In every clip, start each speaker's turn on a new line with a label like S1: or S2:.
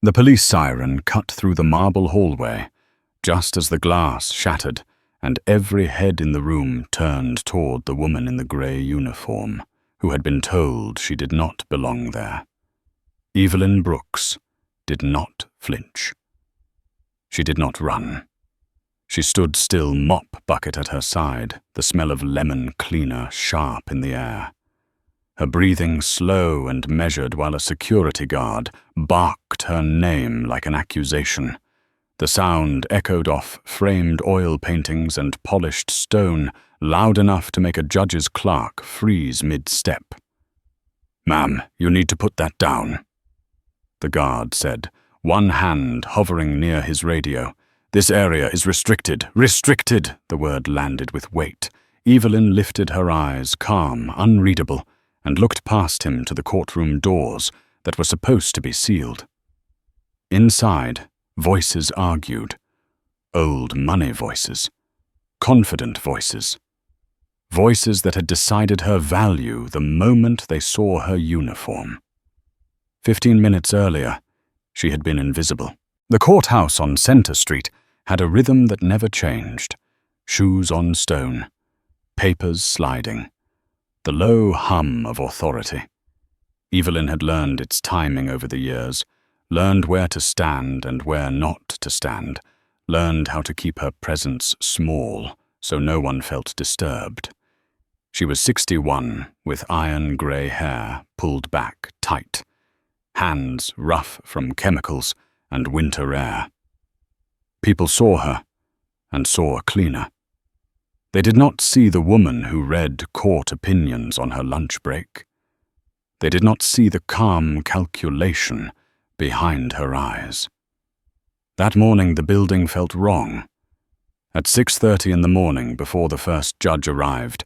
S1: The police siren cut through the marble hallway, just as the glass shattered and every head in the room turned toward the woman in the grey uniform, who had been told she did not belong there. Evelyn Brooks did not flinch. She did not run. She stood still, mop bucket at her side, the smell of lemon cleaner sharp in the air. Her breathing slow and measured while a security guard barked her name like an accusation. The sound echoed off framed oil paintings and polished stone, loud enough to make a judge's clerk freeze mid-step. "Ma'am, you need to put that down," the guard said, one hand hovering near his radio. "This area is restricted. Restricted!" The word landed with weight. Evelyn lifted her eyes, calm, unreadable, and looked past him to the courtroom doors that were supposed to be sealed. Inside, voices argued. Old money voices. Confident voices. Voices that had decided her value the moment they saw her uniform. 15 minutes earlier, she had been invisible. The courthouse on Center Street had a rhythm that never changed. Shoes on stone. Papers sliding. The low hum of authority. Evelyn had learned its timing over the years, learned where to stand and where not to stand, learned how to keep her presence small so no one felt disturbed. She was 61, with iron grey hair pulled back tight, hands rough from chemicals and winter air. People saw her, and saw a cleaner. They did not see the woman who read court opinions on her lunch break. They did not see the calm calculation behind her eyes. That morning the building felt wrong. At 6:30 in the morning, before the first judge arrived,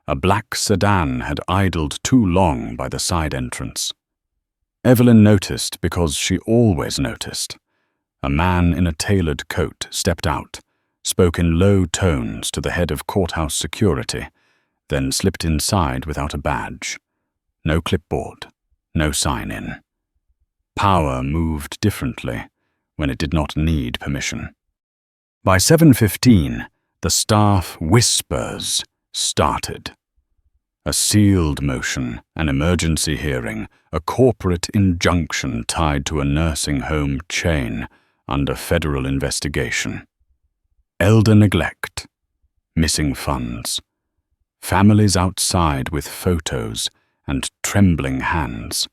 S1: a black sedan had idled too long by the side entrance. Evelyn noticed because she always noticed. A man in a tailored coat stepped out, spoke in low tones to the head of courthouse security, then slipped inside without a badge. No clipboard, no sign-in. Power moved differently when it did not need permission. By 7:15, the staff whispers started. A sealed motion, an emergency hearing, a corporate injunction tied to a nursing home chain under federal investigation. Elder neglect, missing funds, families outside with photos and trembling hands.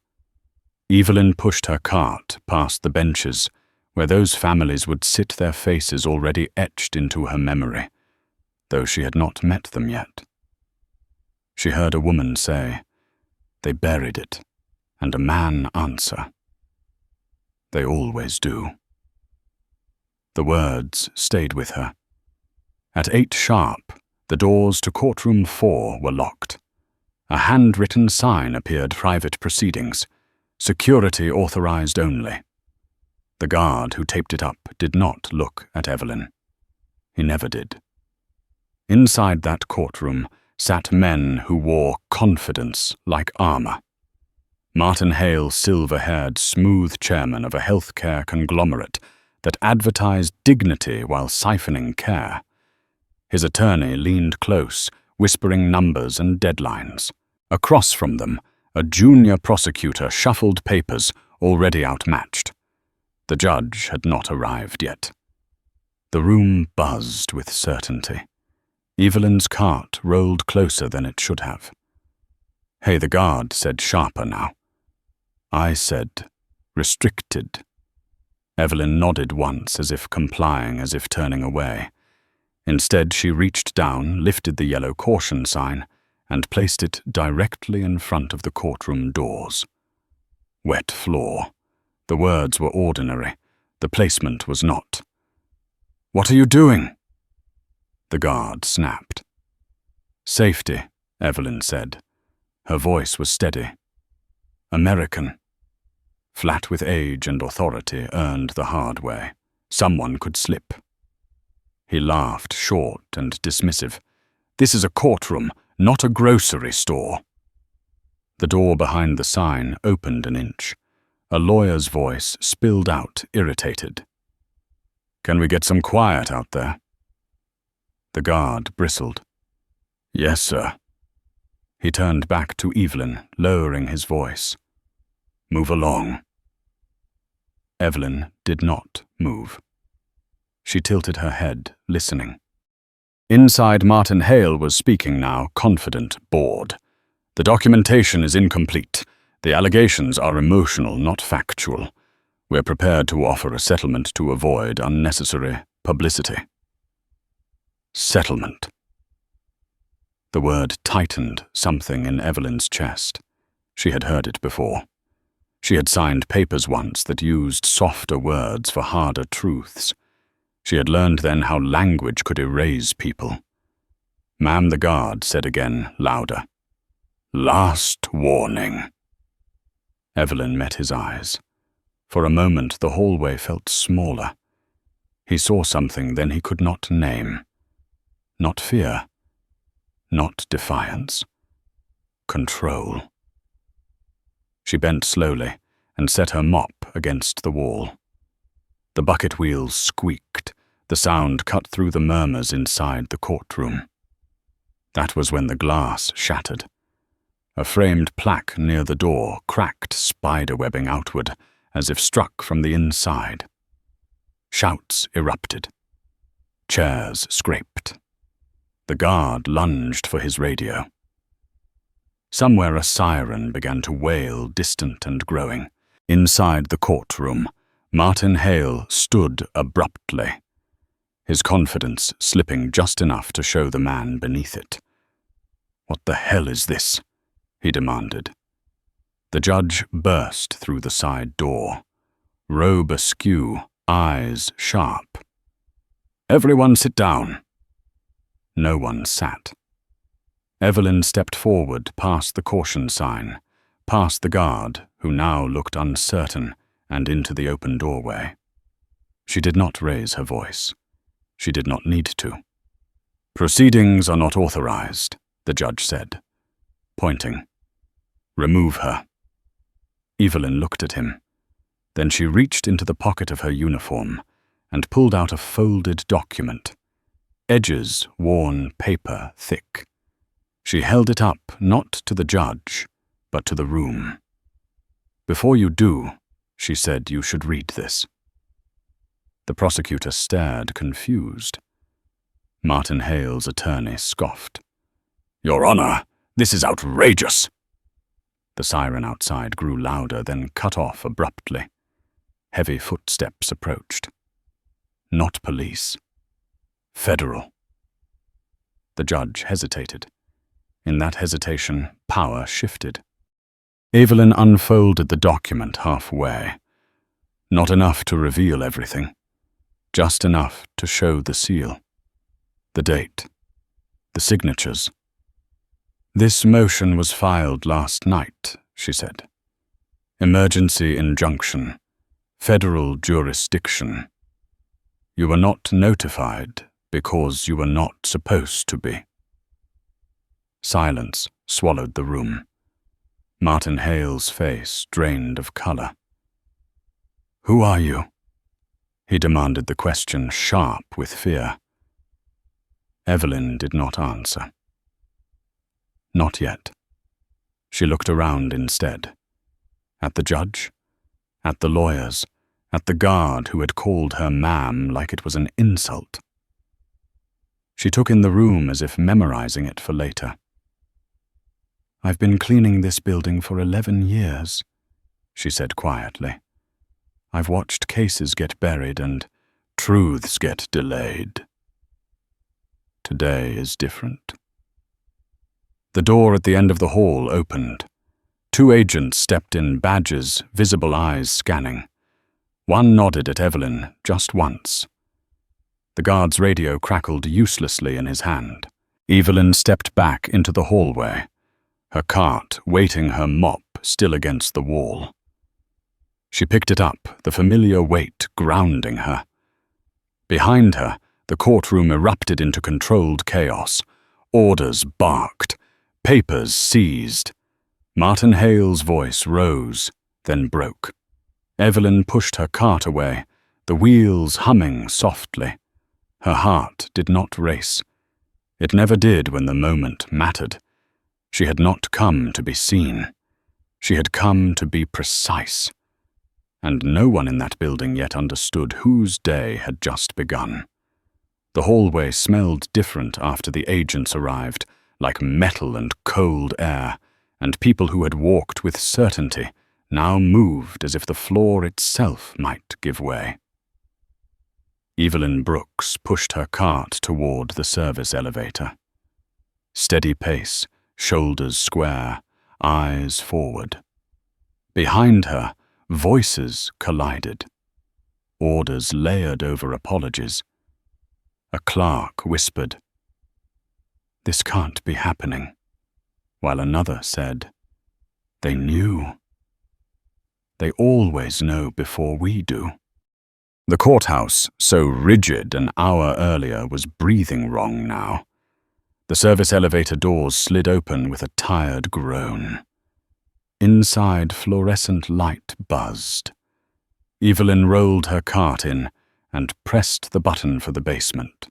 S1: Evelyn pushed her cart past the benches where those families would sit, their faces already etched into her memory, though she had not met them yet. She heard a woman say, "They buried it," and a man answer, "They always do." The words stayed with her. At 8 sharp, the doors to courtroom 4 were locked. A handwritten sign appeared: "Private proceedings. Security authorized only." The guard who taped it up did not look at Evelyn. He never did. Inside that courtroom sat men who wore confidence like armor. Martin Hale, silver-haired, smooth chairman of a healthcare conglomerate that advertised dignity while siphoning care. His attorney leaned close, whispering numbers and deadlines. Across from them, a junior prosecutor shuffled papers, already outmatched. The judge had not arrived yet. The room buzzed with certainty. Evelyn's cart rolled closer than it should have. "Hey," the guard said sharper now. "I said restricted." Evelyn nodded once, as if complying, as if turning away. Instead, she reached down, lifted the yellow caution sign, and placed it directly in front of the courtroom doors. Wet floor. The words were ordinary. The placement was not. "What are you doing?" The guard snapped. "Safety," Evelyn said. Her voice was steady. "American." Flat with age and authority, earned the hard way. Someone could slip. He laughed, short and dismissive. "This is a courtroom, not a grocery store." The door behind the sign opened an inch. A lawyer's voice spilled out, irritated. "Can we get some quiet out there?" The guard bristled. "Yes, sir." He turned back to Evelyn, lowering his voice. "Move along." Evelyn did not move. She tilted her head, listening. Inside, Martin Hale was speaking now, confident, bored. "The documentation is incomplete. The allegations are emotional, not factual. We're prepared to offer a settlement to avoid unnecessary publicity." Settlement. The word tightened something in Evelyn's chest. She had heard it before. She had signed papers once that used softer words for harder truths. She had learned then how language could erase people. Ma'am the guard said again, louder. "Last warning." Evelyn met his eyes. For a moment the hallway felt smaller. He saw something then he could not name. Not fear. Not defiance. Control. She bent slowly and set her mop against the wall. The bucket wheels squeaked. The sound cut through the murmurs inside the courtroom. That was when the glass shattered. A framed plaque near the door cracked, spider-webbing outward, as if struck from the inside. Shouts erupted. Chairs scraped. The guard lunged for his radio. Somewhere a siren began to wail, distant and growing. Inside the courtroom, Martin Hale stood abruptly, his confidence slipping just enough to show the man beneath it. "What the hell is this?" he demanded. The judge burst through the side door, robe askew, eyes sharp. "Everyone sit down." No one sat. Evelyn stepped forward past the caution sign, past the guard, who now looked uncertain, and into the open doorway. She did not raise her voice. She did not need to. "Proceedings are not authorized," the judge said, pointing. "Remove her." Evelyn looked at him. Then she reached into the pocket of her uniform and pulled out a folded document, edges worn paper thick. She held it up not to the judge, but to the room. "Before you do," she said, "you should read this." The prosecutor stared, confused. Martin Hale's attorney scoffed. "Your Honor, this is outrageous." The siren outside grew louder, then cut off abruptly. Heavy footsteps approached. Not police. Federal. The judge hesitated. In that hesitation, power shifted. Evelyn unfolded the document halfway. Not enough to reveal everything. Just enough to show the seal. The date. The signatures. "This motion was filed last night," she said. "Emergency injunction. Federal jurisdiction. You were not notified because you were not supposed to be." Silence swallowed the room. Martin Hale's face drained of color. "Who are you?" He demanded the question, sharp with fear. Evelyn did not answer. Not yet. She looked around instead. At the judge, at the lawyers, at the guard who had called her ma'am like it was an insult. She took in the room as if memorizing it for later. "I've been cleaning this building for 11 years, she said quietly. "I've watched cases get buried and truths get delayed. Today is different." The door at the end of the hall opened. 2 agents stepped in, badges, visible eyes scanning. One nodded at Evelyn just once. The guard's radio crackled uselessly in his hand. Evelyn stepped back into the hallway, her cart weighting her mop still against the wall. She picked it up, the familiar weight grounding her. Behind her, the courtroom erupted into controlled chaos. Orders barked. Papers seized. Martin Hale's voice rose, then broke. Evelyn pushed her cart away, the wheels humming softly. Her heart did not race. It never did when the moment mattered. She had not come to be seen. She had come to be precise. And no one in that building yet understood whose day had just begun. The hallway smelled different after the agents arrived, like metal and cold air, and people who had walked with certainty now moved as if the floor itself might give way. Evelyn Brooks pushed her cart toward the service elevator. Steady pace, shoulders square, eyes forward. Behind her, voices collided. Orders layered over apologies. A clerk whispered, "This can't be happening," while another said, "They knew. They always know before we do." The courthouse, so rigid an hour earlier, was breathing wrong now. The service elevator doors slid open with a tired groan. Inside, fluorescent light buzzed. Evelyn rolled her cart in and pressed the button for the basement.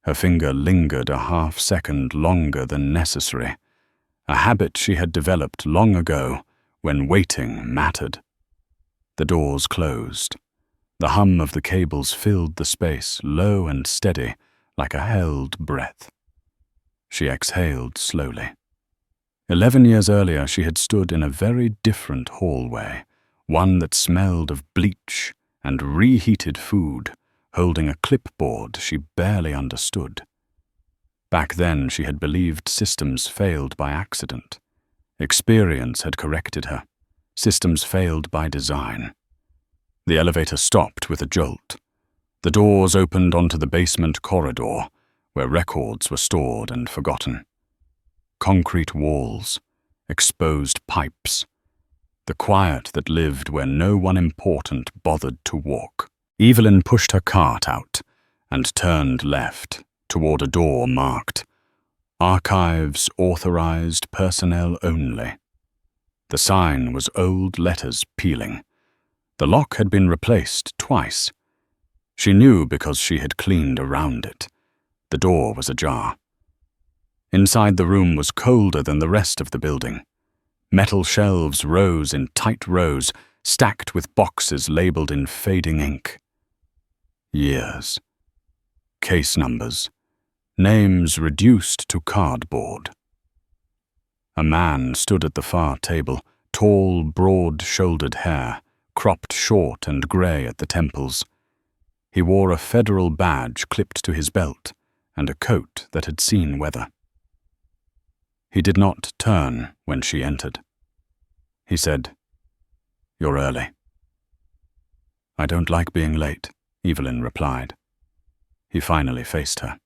S1: Her finger lingered a half-second longer than necessary, a habit she had developed long ago when waiting mattered. The doors closed. The hum of the cables filled the space, low and steady, like a held breath. She exhaled slowly. 11 years earlier, she had stood in a very different hallway, one that smelled of bleach and reheated food, holding a clipboard she barely understood. Back then, she had believed systems failed by accident. Experience had corrected her. Systems failed by design. The elevator stopped with a jolt. The doors opened onto the basement corridor, where records were stored and forgotten. Concrete walls, exposed pipes, the quiet that lived where no one important bothered to walk. Evelyn pushed her cart out and turned left toward a door marked "Archives Authorized Personnel Only." The sign was old letters peeling. The lock had been replaced twice. She knew because she had cleaned around it. The door was ajar. Inside the room was colder than the rest of the building. Metal shelves rose in tight rows, stacked with boxes labeled in fading ink. Years. Case numbers. Names reduced to cardboard. A man stood at the far table, tall, broad-shouldered hair, cropped short and grey at the temples. He wore a federal badge clipped to his belt and a coat that had seen weather. He did not turn when she entered. He said, "You're early." "I don't like being late," Evelyn replied. He finally faced her.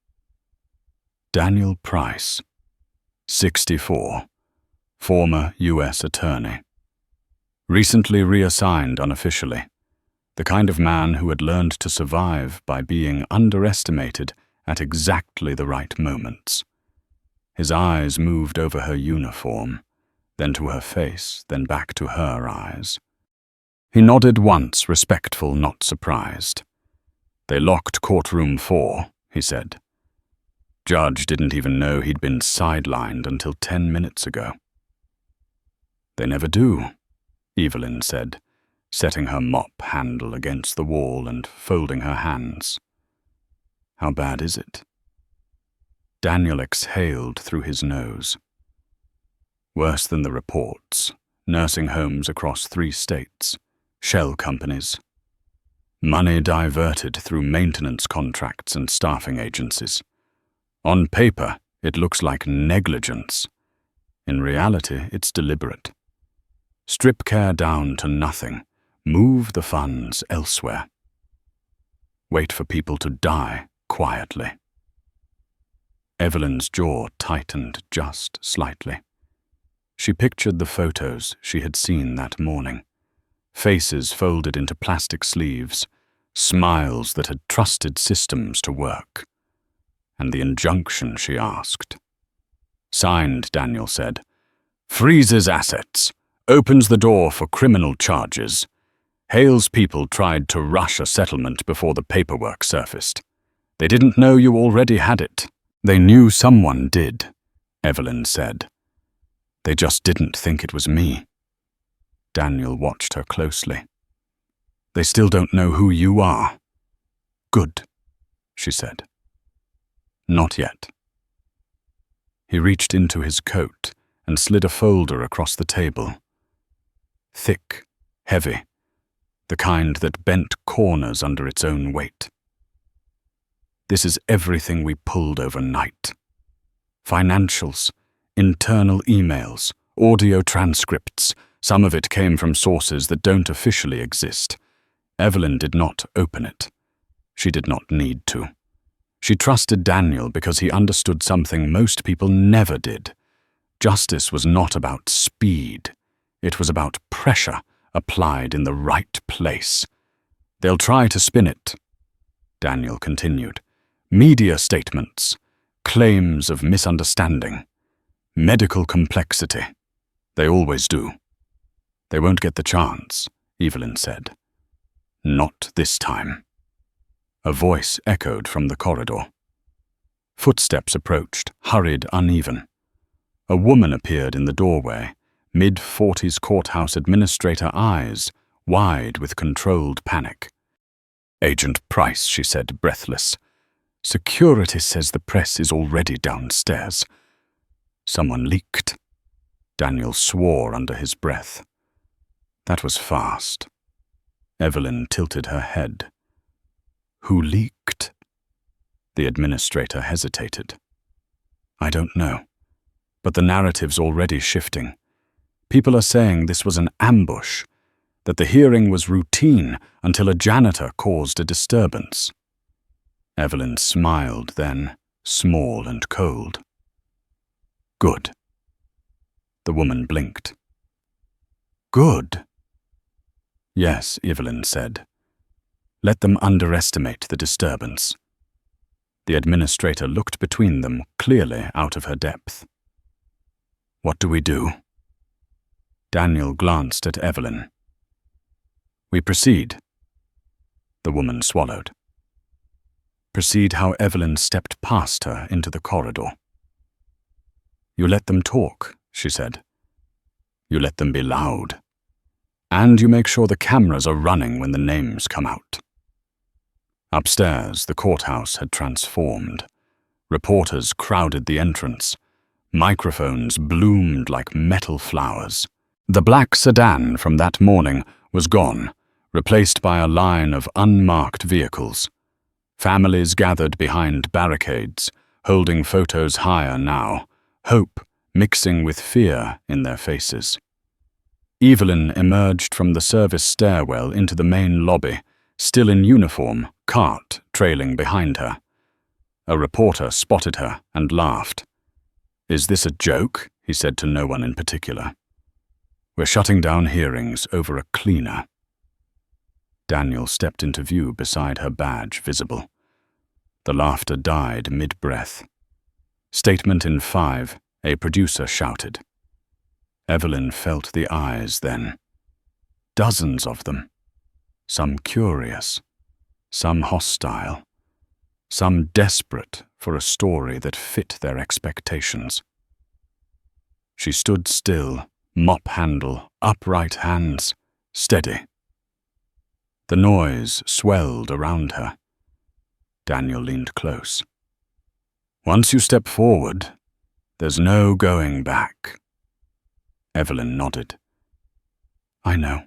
S1: Daniel Price, 64, former U.S. attorney. Recently reassigned unofficially, the kind of man who had learned to survive by being underestimated at exactly the right moments. His eyes moved over her uniform, then to her face, then back to her eyes. He nodded once, respectful, not surprised. "They locked courtroom 4, he said. Judge didn't even know he'd been sidelined until 10 minutes ago. "They never do," Evelyn said, setting her mop handle against the wall and folding her hands. "How bad is it?" Daniel exhaled through his nose. "Worse than the reports. Nursing homes across 3 states. Shell companies. Money diverted through maintenance contracts and staffing agencies. On paper, it looks like negligence. In reality, it's deliberate. Strip care down to nothing. Move the funds elsewhere. Wait for people to die quietly." Evelyn's jaw tightened just slightly. She pictured the photos she had seen that morning. Faces folded into plastic sleeves, smiles that had trusted systems to work. And the injunction she asked. Signed, Daniel said. "Freezes assets. Opens the door for criminal charges. Hale's people tried to rush a settlement before the paperwork surfaced. They didn't know you already had it. They knew someone did, Evelyn said. They just didn't think it was me. Daniel watched her closely. They still don't know who you are. Good, she said. Not yet. He reached into his coat and slid a folder across the table. Thick, heavy, the kind that bent corners under its own weight. This is everything we pulled overnight. Financials, internal emails, audio transcripts. Some of it came from sources that don't officially exist. Evelyn did not open it. She did not need to. She trusted Daniel because he understood something most people never did. Justice was not about speed. It was about pressure applied in the right place. They'll try to spin it, Daniel continued. Media statements, claims of misunderstanding, medical complexity. They always do. They won't get the chance, Evelyn said. Not this time. A voice echoed from the corridor. Footsteps approached, hurried, uneven. A woman appeared in the doorway, mid-40s courthouse administrator eyes, wide with controlled panic. Agent Price, she said, breathless. Security says the press is already downstairs. Someone leaked. Daniel swore under his breath. That was fast. Evelyn tilted her head. Who leaked? The administrator hesitated. I don't know, but the narrative's already shifting. People are saying this was an ambush, that the hearing was routine until a janitor caused a disturbance. Evelyn smiled then, small and cold. Good. The woman blinked. Good. Yes, Evelyn said. Let them underestimate the disturbance. The administrator looked between them, clearly out of her depth. What do we do? Daniel glanced at Evelyn. We proceed. The woman swallowed. Proceed how Evelyn stepped past her into the corridor. You let them talk, she said. You let them be loud. And you make sure the cameras are running when the names come out. Upstairs, the courthouse had transformed. Reporters crowded the entrance. Microphones bloomed like metal flowers. The black sedan from that morning was gone, replaced by a line of unmarked vehicles. Families gathered behind barricades, holding photos higher now, hope mixing with fear in their faces. Evelyn emerged from the service stairwell into the main lobby, still in uniform, cart trailing behind her. A reporter spotted her and laughed. Is this a joke? He said to no one in particular. We're shutting down hearings over a cleaner. Daniel stepped into view beside her badge visible. The laughter died mid-breath. Statement in 5, a producer shouted. Evelyn felt the eyes then. Dozens of them. Some curious, some hostile, some desperate for a story that fit their expectations. She stood still, mop handle, upright hands, steady. The noise swelled around her. Daniel leaned close. Once you step forward, there's no going back. Evelyn nodded. I know.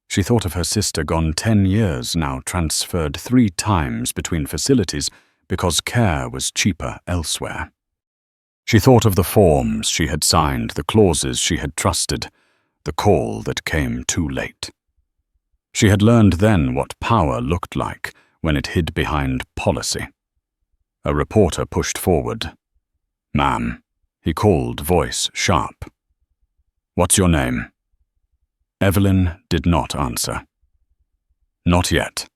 S1: She thought of her sister gone 10 years now, transferred 3 times between facilities because care was cheaper elsewhere. She thought of the forms she had signed, the clauses she had trusted, the call that came too late. She had learned then what power looked like when it hid behind policy. A reporter pushed forward. Ma'am, he called, voice sharp. What's your name? Evelyn did not answer. Not yet.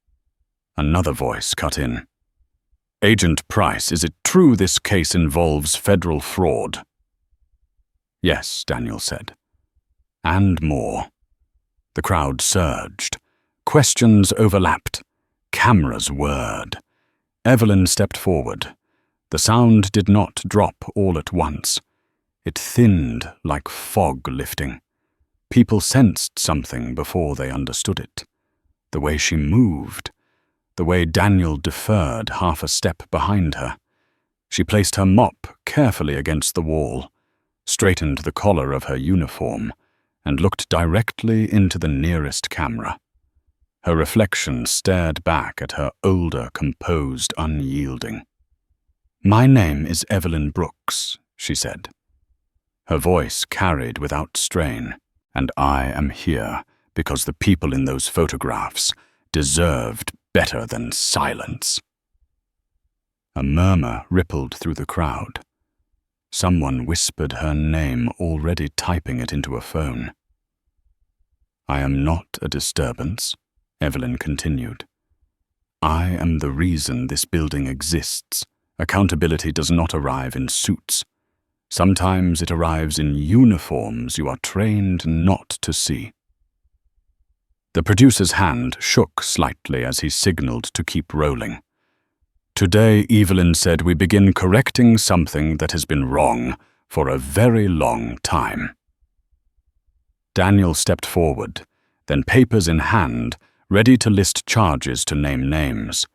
S1: Another voice cut in. Agent Price, is it true this case involves federal fraud? Yes, Daniel said. And more. The crowd surged. Questions overlapped. Cameras whirred. Evelyn stepped forward. The sound did not drop all at once. It thinned like fog lifting. People sensed something before they understood it. The way she moved. The way Daniel deferred half a step behind her. She placed her mop carefully against the wall, straightened the collar of her uniform, and looked directly into the nearest camera. Her reflection stared back at her older, composed, unyielding. "My name is Evelyn Brooks," she said. Her voice carried without strain, "and I am here because the people in those photographs deserved better than silence." A murmur rippled through the crowd. Someone whispered her name, already typing it into a phone. "I am not a disturbance," Evelyn continued. "I am the reason this building exists. Accountability does not arrive in suits. Sometimes it arrives in uniforms you are trained not to see." The producer's hand shook slightly as he signaled to keep rolling. "Today," Evelyn said, "we begin correcting something that has been wrong for a very long time." Daniel stepped forward, then papers in hand, ready to list charges to name names.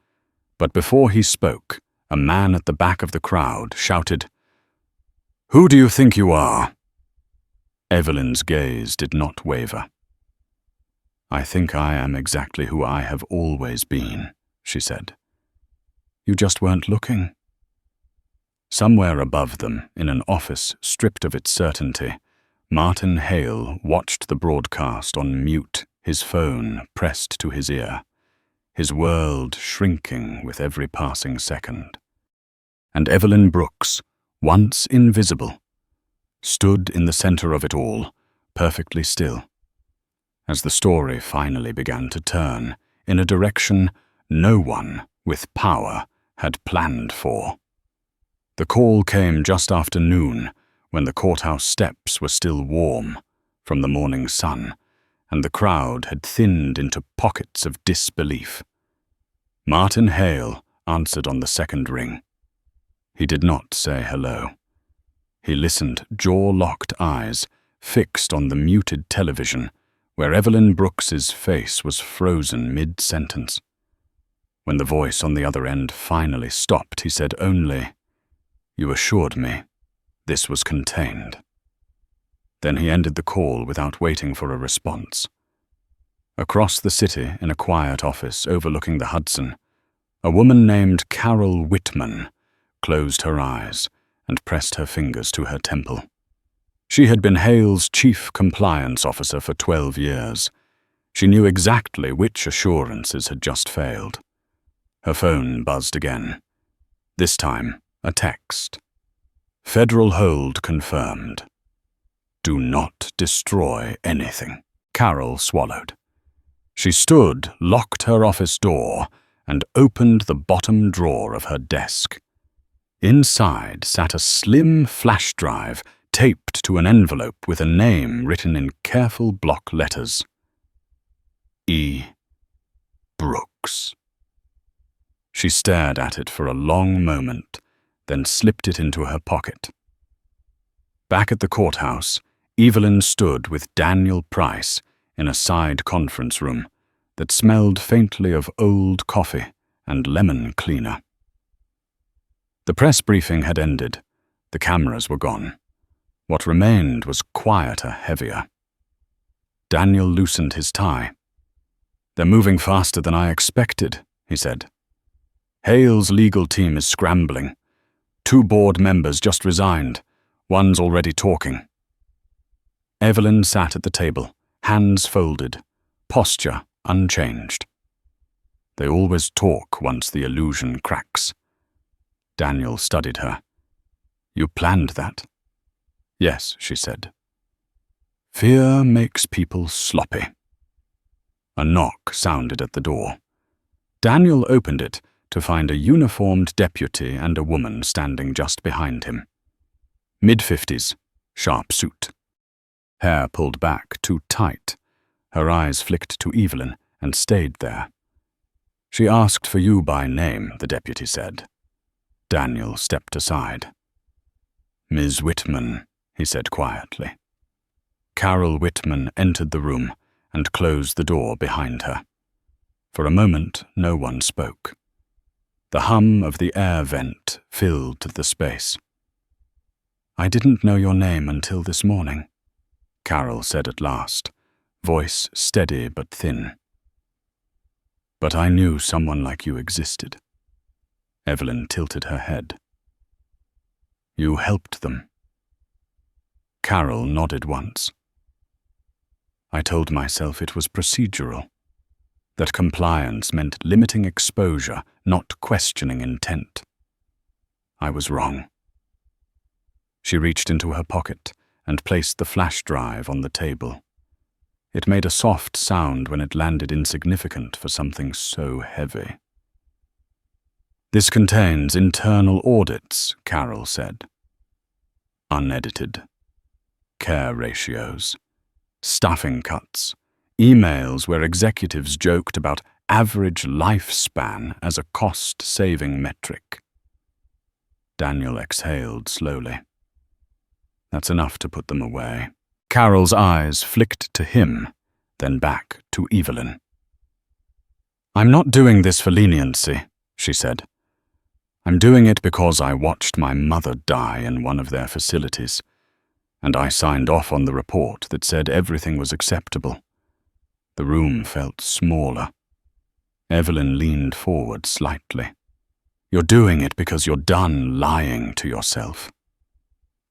S1: But before he spoke, a man at the back of the crowd shouted, "Who do you think you are?" Evelyn's gaze did not waver. "I think I am exactly who I have always been," she said. "You just weren't looking." Somewhere above them, in an office stripped of its certainty, Martin Hale watched the broadcast on mute, his phone pressed to his ear, his world shrinking with every passing second. And Evelyn Brooks, once invisible, stood in the center of it all, perfectly still, as the story finally began to turn in a direction no one with power had planned for. The call came just after noon, when the courthouse steps were still warm from the morning sun, and the crowd had thinned into pockets of disbelief. Martin Hale answered on the second ring. He did not say hello. He listened, jaw-locked eyes fixed on the muted television, where Evelyn Brooks's face was frozen mid-sentence. When the voice on the other end finally stopped, he said only, "You assured me this was contained." Then he ended the call without waiting for a response. Across the city, in a quiet office overlooking the Hudson, a woman named Carol Whitman closed her eyes and pressed her fingers to her temple. She had been Hale's chief compliance officer for 12 years. She knew exactly which assurances had just failed. Her phone buzzed again. This time, a text. "Federal hold confirmed. Do not destroy anything." Carol swallowed. She stood, locked her office door, and opened the bottom drawer of her desk. Inside sat a slim flash drive taped to an envelope with a name written in careful block letters. E. Brooks. She stared at it for a long moment, then slipped it into her pocket. Back at the courthouse, Evelyn stood with Daniel Price in a side conference room that smelled faintly of old coffee and lemon cleaner. The press briefing had ended. The cameras were gone. What remained was quieter, heavier. Daniel loosened his tie. "They're moving faster than I expected," he said. "Hale's legal team is scrambling. 2 board members just resigned. One's already talking." Evelyn sat at the table, hands folded, posture unchanged. They always talk once the illusion cracks. Daniel studied her. "You planned that?" "Yes," she said. "Fear makes people sloppy." A knock sounded at the door. Daniel opened it to find a uniformed deputy and a woman standing just behind him. Mid-50s, sharp suit. Hair pulled back too tight, Her eyes flicked to Evelyn and stayed there. "She asked for you by name," the deputy said. Daniel stepped aside. "Ms. Whitman," he said quietly. Carol Whitman entered the room and closed the door behind her. For a moment, no one spoke. The hum of the air vent filled the space. "I didn't know your name until this morning," Carol said at last, voice steady but thin. "But I knew someone like you existed." Evelyn tilted her head. "You helped them." Carol nodded once. "I told myself it was procedural, that compliance meant limiting exposure, not questioning intent. I was wrong." She reached into her pocket and placed the flash drive on the table. It made a soft sound when it landed insignificant for something so heavy. "This contains internal audits," Carol said. "Unedited. Care ratios. Staffing cuts. Emails where executives joked about average lifespan as a cost-saving metric." Daniel exhaled slowly. "That's enough to put them away." Carol's eyes flicked to him, then back to Evelyn. "I'm not doing this for leniency," she said. "I'm doing it because I watched my mother die in one of their facilities, and I signed off on the report that said everything was acceptable." The room felt smaller. Evelyn leaned forward slightly. "You're doing it because you're done lying to yourself."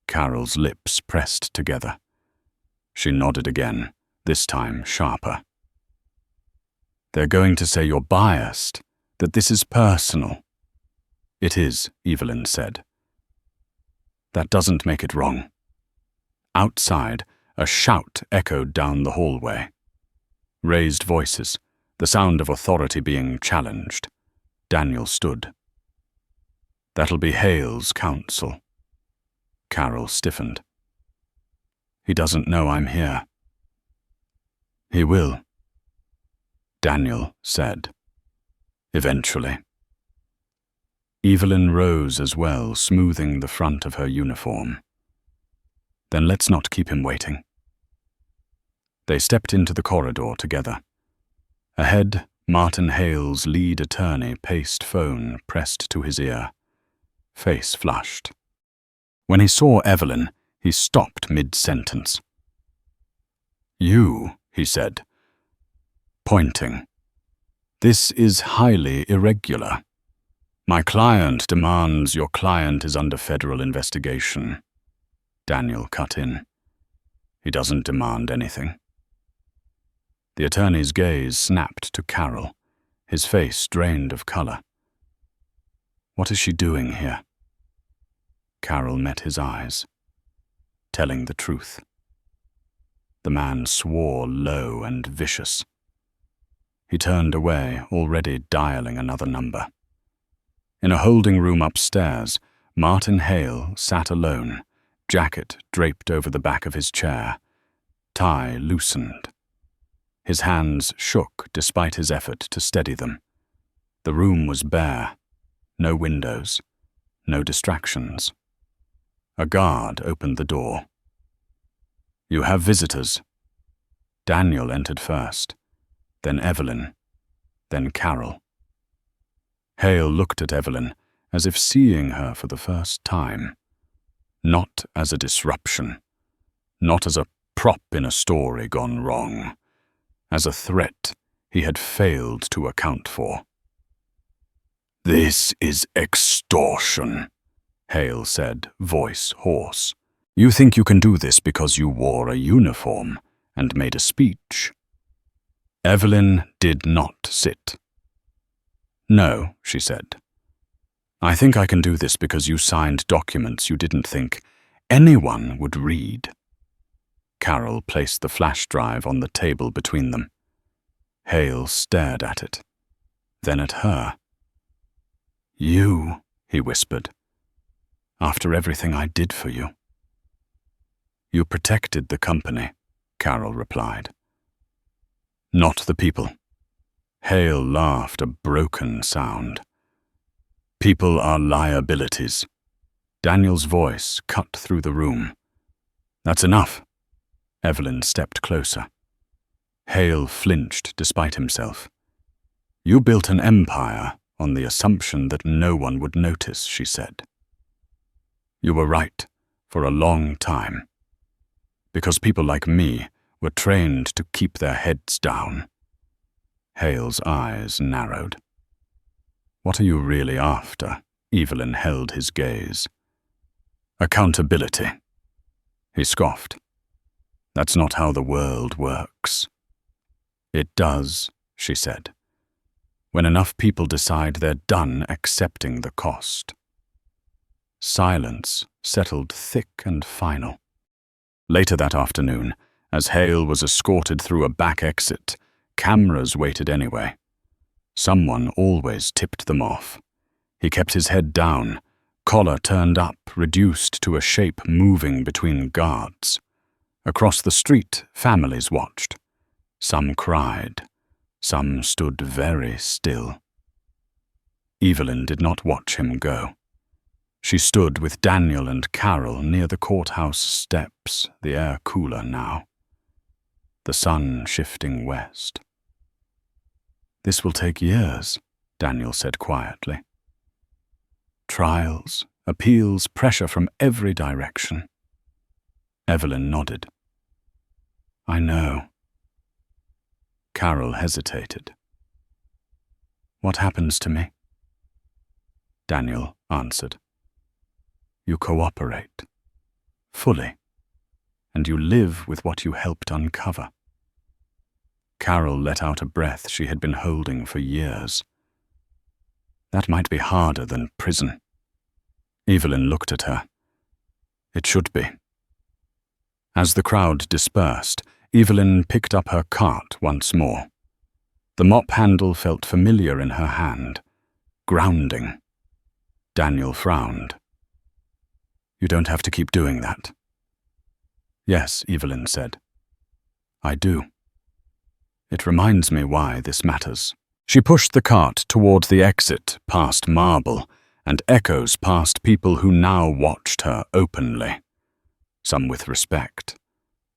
S1: Carol's lips pressed together. She nodded again, this time sharper. "They're going to say you're biased, that this is personal." "It is," Evelyn said. "That doesn't make it wrong." Outside, a shout echoed down the hallway. Raised voices, the sound of authority being challenged. Daniel stood. "That'll be Hale's counsel." Carol stiffened. "He doesn't know I'm here." "He will," Daniel said. "Eventually." Evelyn rose as well, smoothing the front of her uniform. "Then let's not keep him waiting." They stepped into the corridor together. Ahead, Martin Hale's lead attorney paced, phone pressed to his ear. Face flushed. When he saw Evelyn, he stopped mid-sentence. "You," he said, pointing. "This is highly irregular. My client demands your client is under federal investigation." Daniel cut in. "He doesn't demand anything." The attorney's gaze snapped to Carol, his face drained of color. "What is she doing here?" Carol met his eyes. "Telling the truth." The man swore low and vicious. He turned away, already dialing another number. In a holding room upstairs, Martin Hale sat alone, jacket draped over the back of his chair, tie loosened. His hands shook despite his effort to steady them. The room was bare, no windows, no distractions. A guard opened the door. "You have visitors." Daniel entered first, then Evelyn, then Carol. Hale looked at Evelyn as if seeing her for the first time. Not as a disruption, not as a prop in a story gone wrong, as a threat he had failed to account for. "This is extortion," Hale said, voice hoarse. "You think you can do this because you wore a uniform and made a speech?" Evelyn did not sit. "No," she said. "I think I can do this because you signed documents you didn't think anyone would read." Carol placed the flash drive on the table between them. Hale stared at it, then at her. "You," he whispered, "after everything I did for you." "You protected the company," Carol replied. Not the people. Hale laughed, a broken sound. People are liabilities. Daniel's voice cut through the room. That's enough. Evelyn stepped closer. Hale flinched despite himself. You built an empire on the assumption that no one would notice, she said. You were right, for a long time. Because people like me were trained to keep their heads down. Hale's eyes narrowed. What are you really after? Evelyn held his gaze. Accountability. He scoffed. That's not how the world works. It does, she said, when enough people decide they're done accepting the cost. Silence settled thick and final. Later that afternoon, as Hale was escorted through a back exit, cameras waited anyway. Someone always tipped them off. He kept his head down, collar turned up, reduced to a shape moving between guards. Across the street, families watched. Some cried. Some stood very still. Evelyn did not watch him go. She stood with Daniel and Carol near the courthouse steps, the air cooler now. The sun shifting west. This will take years, Daniel said quietly. Trials, appeals, pressure from every direction. Evelyn nodded. I know. Carol hesitated. What happens to me? Daniel answered. You cooperate. Fully. And you live with what you helped uncover. Carol let out a breath she had been holding for years. That might be harder than prison. Evelyn looked at her. It should be. As the crowd dispersed, Evelyn picked up her cart once more. The mop handle felt familiar in her hand. Grounding. Daniel frowned. You don't have to keep doing that. Yes, Evelyn said. I do. It reminds me why this matters. She pushed the cart toward the exit, past Marble, and echoes past people who now watched her openly. Some with respect,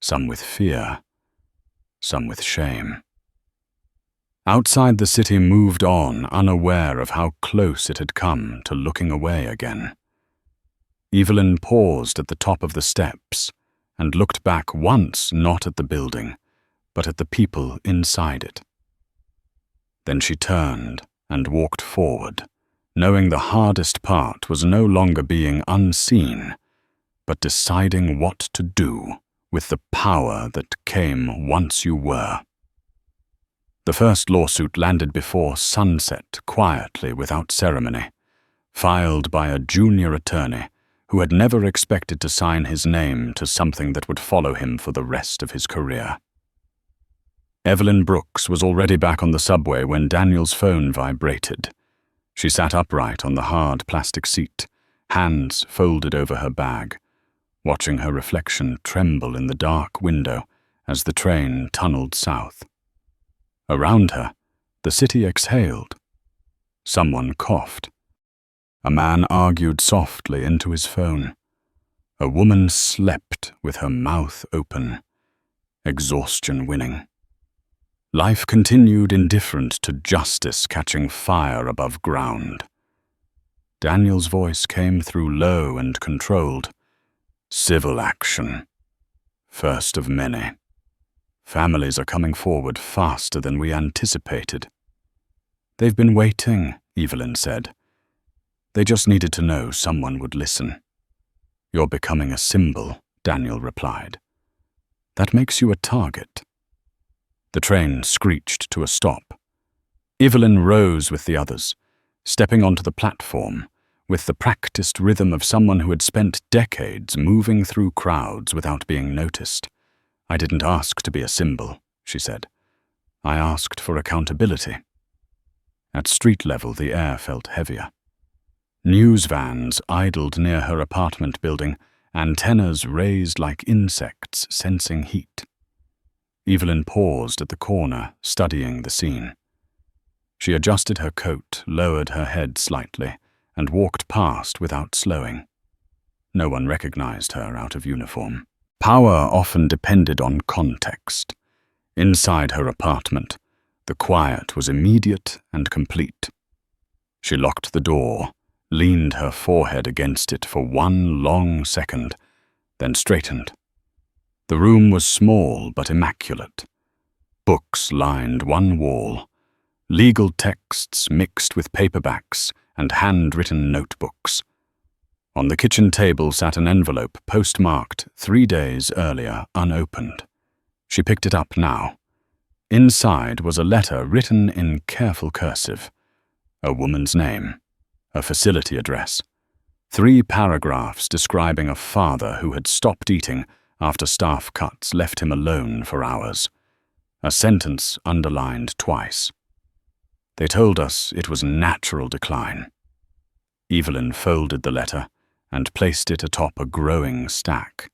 S1: some with fear, some with shame. Outside the city moved on, unaware of how close it had come to looking away again. Evelyn paused at the top of the steps and looked back once not at the building, but at the people inside it. Then she turned and walked forward, knowing the hardest part was no longer being unseen, but deciding what to do with the power that came once you were. The first lawsuit landed before sunset, quietly, without ceremony, filed by a junior attorney who had never expected to sign his name to something that would follow him for the rest of his career. Evelyn Brooks was already back on the subway when Daniel's phone vibrated. She sat upright on the hard plastic seat, hands folded over her bag, watching her reflection tremble in the dark window as the train tunneled south. Around her, the city exhaled. Someone coughed. A man argued softly into his phone. A woman slept with her mouth open, exhaustion winning. Life continued indifferent to justice catching fire above ground. Daniel's voice came through low and controlled. Civil action. First of many. Families are coming forward faster than we anticipated. They've been waiting, Evelyn said. They just needed to know someone would listen. You're becoming a symbol, Daniel replied. That makes you a target. The train screeched to a stop. Evelyn rose with the others, stepping onto the platform, with the practiced rhythm of someone who had spent decades moving through crowds without being noticed. I didn't ask to be a symbol, she said. I asked for accountability. At street level, the air felt heavier. News vans idled near her apartment building, antennas raised like insects sensing heat. Evelyn paused at the corner, studying the scene. She adjusted her coat, lowered her head slightly, and walked past without slowing. No one recognized her out of uniform. Power often depended on context. Inside her apartment, the quiet was immediate and complete. She locked the door, leaned her forehead against it for one long second, then straightened. The room was small but immaculate. Books lined one wall, legal texts mixed with paperbacks and handwritten notebooks. On the kitchen table sat an envelope postmarked 3 days earlier, unopened. She picked it up now. Inside was a letter written in careful cursive. A woman's name, a facility address, 3 paragraphs describing a father who had stopped eating after staff cuts left him alone for hours. A sentence underlined twice. They told us it was natural decline. Evelyn folded the letter and placed it atop a growing stack.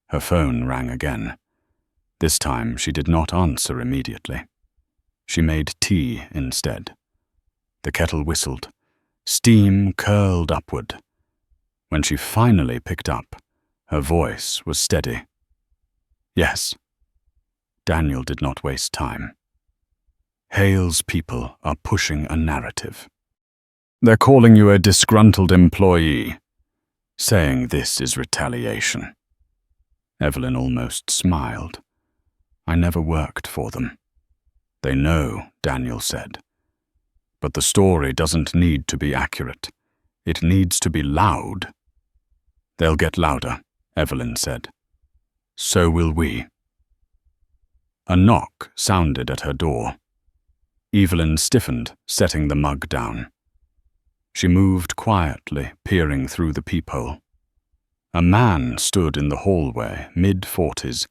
S1: Her phone rang again. This time she did not answer immediately. She made tea instead. The kettle whistled. Steam curled upward. When she finally picked up, her voice was steady. Yes. Daniel did not waste time. Hale's people are pushing a narrative. They're calling you a disgruntled employee, saying this is retaliation. Evelyn almost smiled. I never worked for them. They know, Daniel said. But the story doesn't need to be accurate. It needs to be loud. They'll get louder, Evelyn said. So will we. A knock sounded at her door. Evelyn stiffened, setting the mug down. She moved quietly, peering through the peephole. A man stood in the hallway, mid-40s,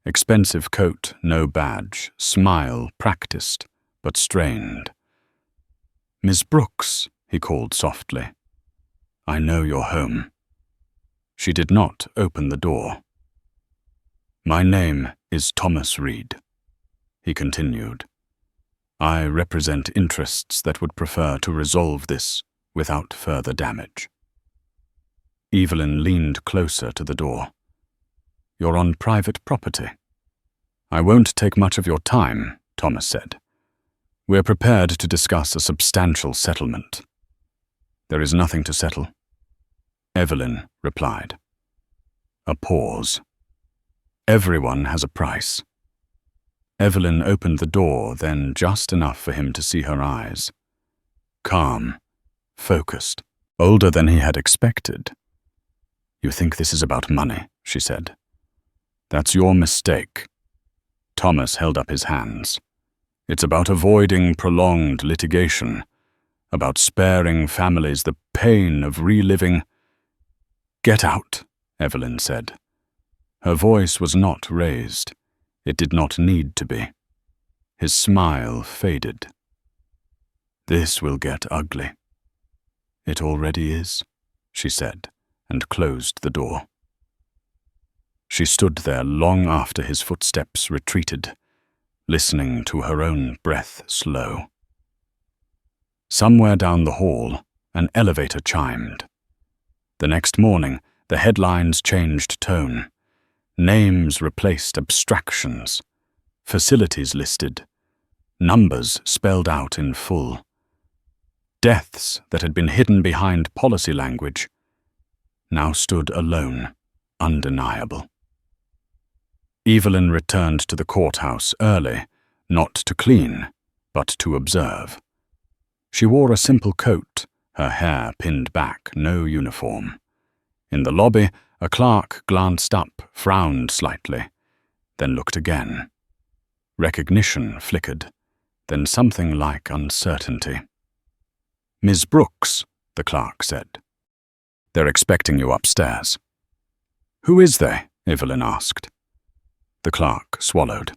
S1: expensive coat, no badge, smile practiced, but strained. Miss Brooks, he called softly. I know you're home. She did not open the door. My name is Thomas Reed, he continued. I represent interests that would prefer to resolve this without further damage. Evelyn leaned closer to the door. You're on private property. I won't take much of your time, Thomas said. We're prepared to discuss a substantial settlement. There is nothing to settle, Evelyn replied. A pause. Everyone has a price. Evelyn opened the door, then just enough for him to see her eyes. Calm, focused, older than he had expected. You think this is about money, she said. That's your mistake. Thomas held up his hands. It's about avoiding prolonged litigation, about sparing families the pain of reliving. Get out, Evelyn said. Her voice was not raised. It did not need to be. His smile faded. This will get ugly. It already is, she said, and closed the door. She stood there long after his footsteps retreated, listening to her own breath slow. Somewhere down the hall, an elevator chimed. The next morning, the headlines changed tone. Names replaced abstractions. Facilities listed. Numbers spelled out in full. Deaths that had been hidden behind policy language now stood alone, undeniable. Evelyn returned to the courthouse early, not to clean, but to observe. She wore a simple coat, her hair pinned back, no uniform. In the lobby, a clerk glanced up, frowned slightly, then looked again. Recognition flickered, then something like uncertainty. Ms. Brooks, the clerk said. They're expecting you upstairs. Who is they? Evelyn asked. The clerk swallowed.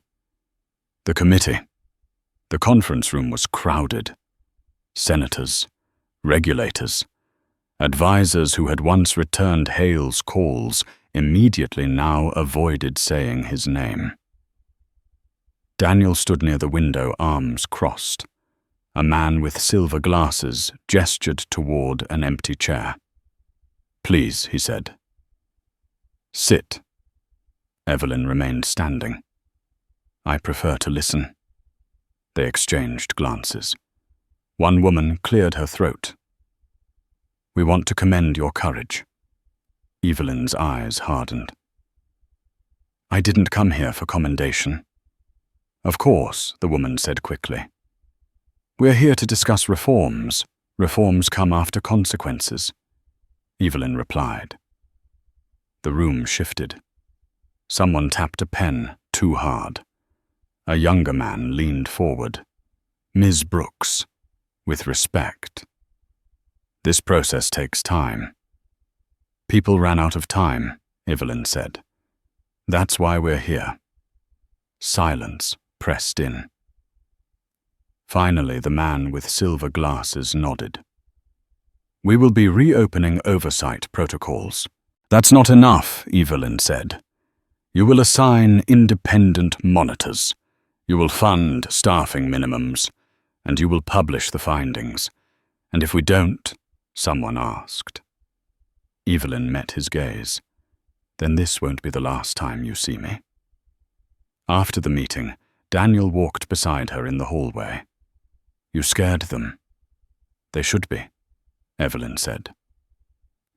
S1: The committee. The conference room was crowded. Senators, regulators, advisors who had once returned Hale's calls immediately now avoided saying his name. Daniel stood near the window, arms crossed. A man with silver glasses gestured toward an empty chair. "Please," he said. "Sit." Evelyn remained standing. "I prefer to listen." They exchanged glances. One woman cleared her throat. "We want to commend your courage." Evelyn's eyes hardened. "I didn't come here for commendation." "Of course," the woman said quickly. "We're here to discuss reforms. Reforms come after consequences." Evelyn replied. The room shifted. Someone tapped a pen too hard. A younger man leaned forward. "Ms. Brooks," with respect. "This process takes time." "People ran out of time," Evelyn said. "That's why we're here." Silence pressed in. Finally, the man with silver glasses nodded. "We will be reopening oversight protocols." "That's not enough," Evelyn said. "You will assign independent monitors. You will fund staffing minimums, and you will publish the findings. And if we don't," someone asked. Evelyn met his gaze. "Then this won't be the last time you see me." After the meeting, Daniel walked beside her in the hallway. "You scared them." "They should be," Evelyn said.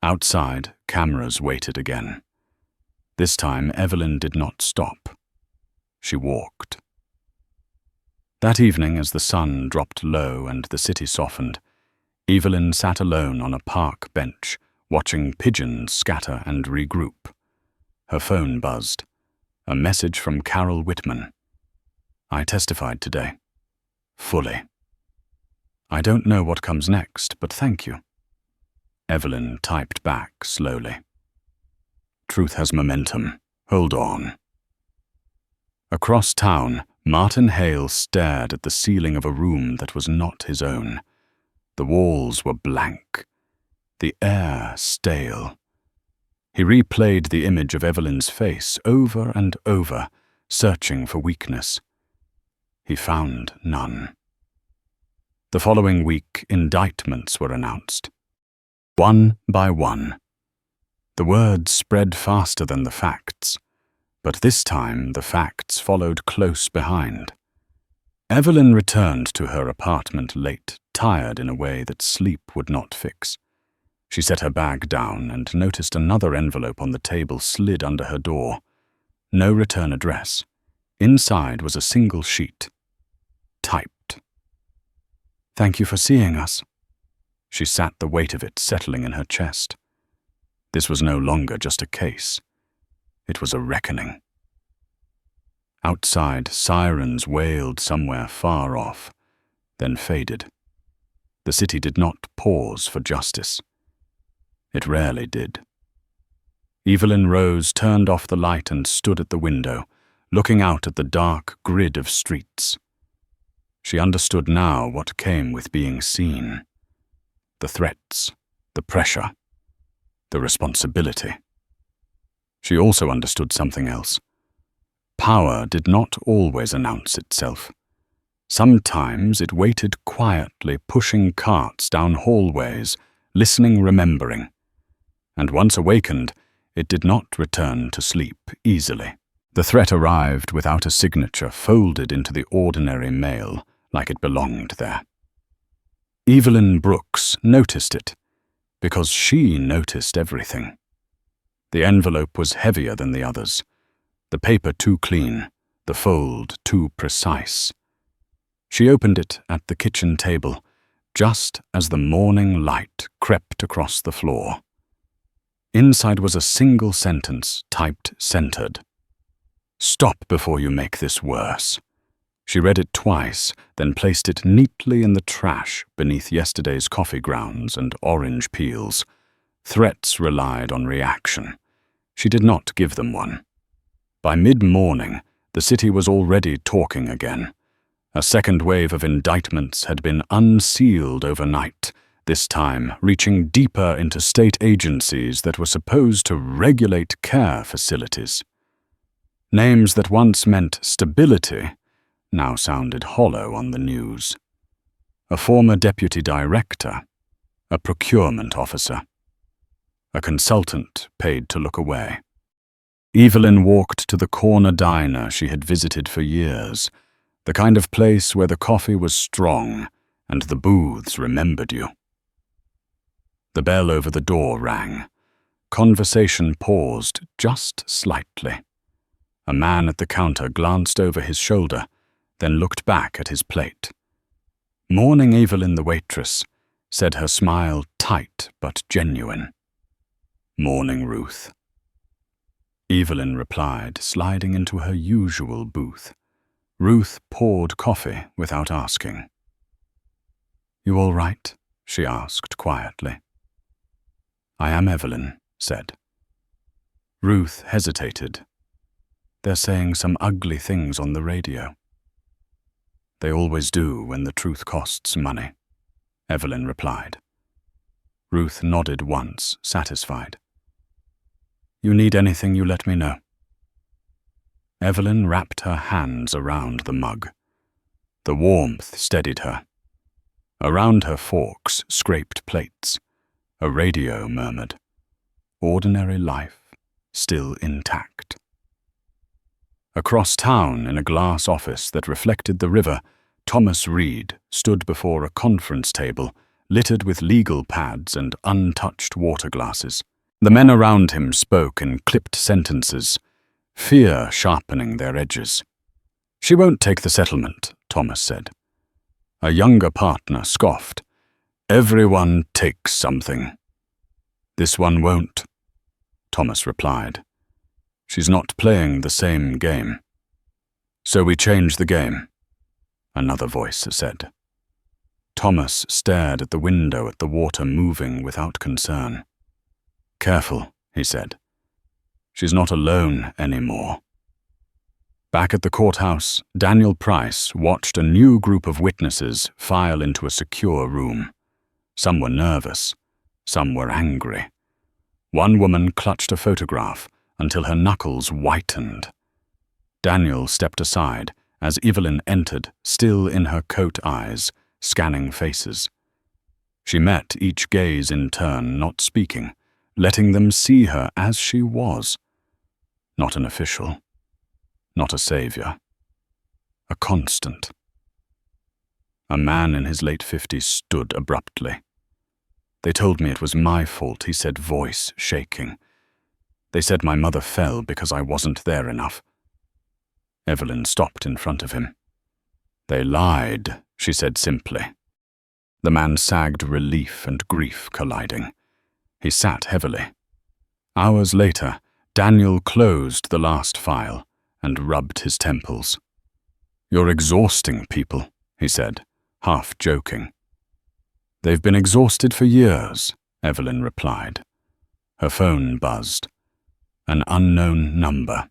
S1: Outside, cameras waited again. This time, Evelyn did not stop. She walked. That evening, as the sun dropped low and the city softened, Evelyn sat alone on a park bench, watching pigeons scatter and regroup. Her phone buzzed. A message from Carol Whitman. "I testified today. Fully. I don't know what comes next, but thank you." Evelyn typed back slowly. "Truth has momentum. Hold on." Across town, Martin Hale stared at the ceiling of a room that was not his own. The walls were blank. The air stale. He replayed the image of Evelyn's face over and over, searching for weakness. He found none. The following week, indictments were announced. One by one. The words spread faster than the facts, but this time the facts followed close behind. Evelyn returned to her apartment late, tired in a way that sleep would not fix. She set her bag down and noticed another envelope on the table slid under her door. No return address. Inside was a single sheet. Typed. "Thank you for seeing us." She sat, the weight of it settling in her chest. This was no longer just a case. It was a reckoning. Outside, sirens wailed somewhere far off, then faded. The city did not pause for justice. It rarely did. Evelyn rose, turned off the light, and stood at the window, looking out at the dark grid of streets. She understood now what came with being seen. The threats, the pressure, the responsibility. She also understood something else. Power did not always announce itself. Sometimes it waited quietly, pushing carts down hallways, listening, remembering. And once awakened, it did not return to sleep easily. The threat arrived without a signature, folded into the ordinary mail, like it belonged there. Evelyn Brooks noticed it, because she noticed everything. The envelope was heavier than the others, the paper too clean, the fold too precise. She opened it at the kitchen table, just as the morning light crept across the floor. Inside was a single sentence, typed centered. "Stop before you make this worse." She read it twice, then placed it neatly in the trash beneath yesterday's coffee grounds and orange peels. Threats relied on reaction. She did not give them one. By mid-morning, the city was already talking again. A second wave of indictments had been unsealed overnight, this time reaching deeper into state agencies that were supposed to regulate care facilities. Names that once meant stability now sounded hollow on the news. A former deputy director, a procurement officer, a consultant paid to look away. Evelyn walked to the corner diner she had visited for years, the kind of place where the coffee was strong and the booths remembered you. The bell over the door rang. Conversation paused just slightly. A man at the counter glanced over his shoulder, then looked back at his plate. Morning Evelyn, the waitress, said, her smile tight but genuine. Morning, Ruth. Evelyn replied, sliding into her usual booth. Ruth poured coffee without asking. You all right? She asked quietly. I am, Evelyn said. Ruth hesitated. They're saying some ugly things on the radio. They always do when the truth costs money, Evelyn replied. Ruth nodded once, satisfied. You need anything, you let me know. Evelyn wrapped her hands around the mug. The warmth steadied her. Around her forks scraped plates. A radio murmured. Ordinary life, still intact. Across town, in a glass office that reflected the river, Thomas Reed stood before a conference table littered with legal pads and untouched water glasses. The men around him spoke in clipped sentences, fear sharpening their edges. She won't take the settlement, Thomas said. A younger partner scoffed. Everyone takes something. This one won't, Thomas replied. She's not playing the same game. So we change the game, another voice said. Thomas stared at the window at the water moving without concern. Careful, he said. She's not alone anymore. Back at the courthouse, Daniel Price watched a new group of witnesses file into a secure room. Some were nervous, some were angry. One woman clutched a photograph until her knuckles whitened. Daniel stepped aside as Evelyn entered, still in her coat eyes, scanning faces. She met each gaze in turn, not speaking, letting them see her as she was. Not an official, not a savior, a constant. A man in his late 50s stood abruptly. They told me it was my fault, he said, voice shaking. They said my mother fell because I wasn't there enough. Evelyn stopped in front of him. They lied, she said simply. The man sagged, relief and grief colliding. He sat heavily. Hours later, Daniel closed the last file and rubbed his temples. You're exhausting people, he said, half joking. They've been exhausted for years, Evelyn replied. Her phone buzzed. An unknown number.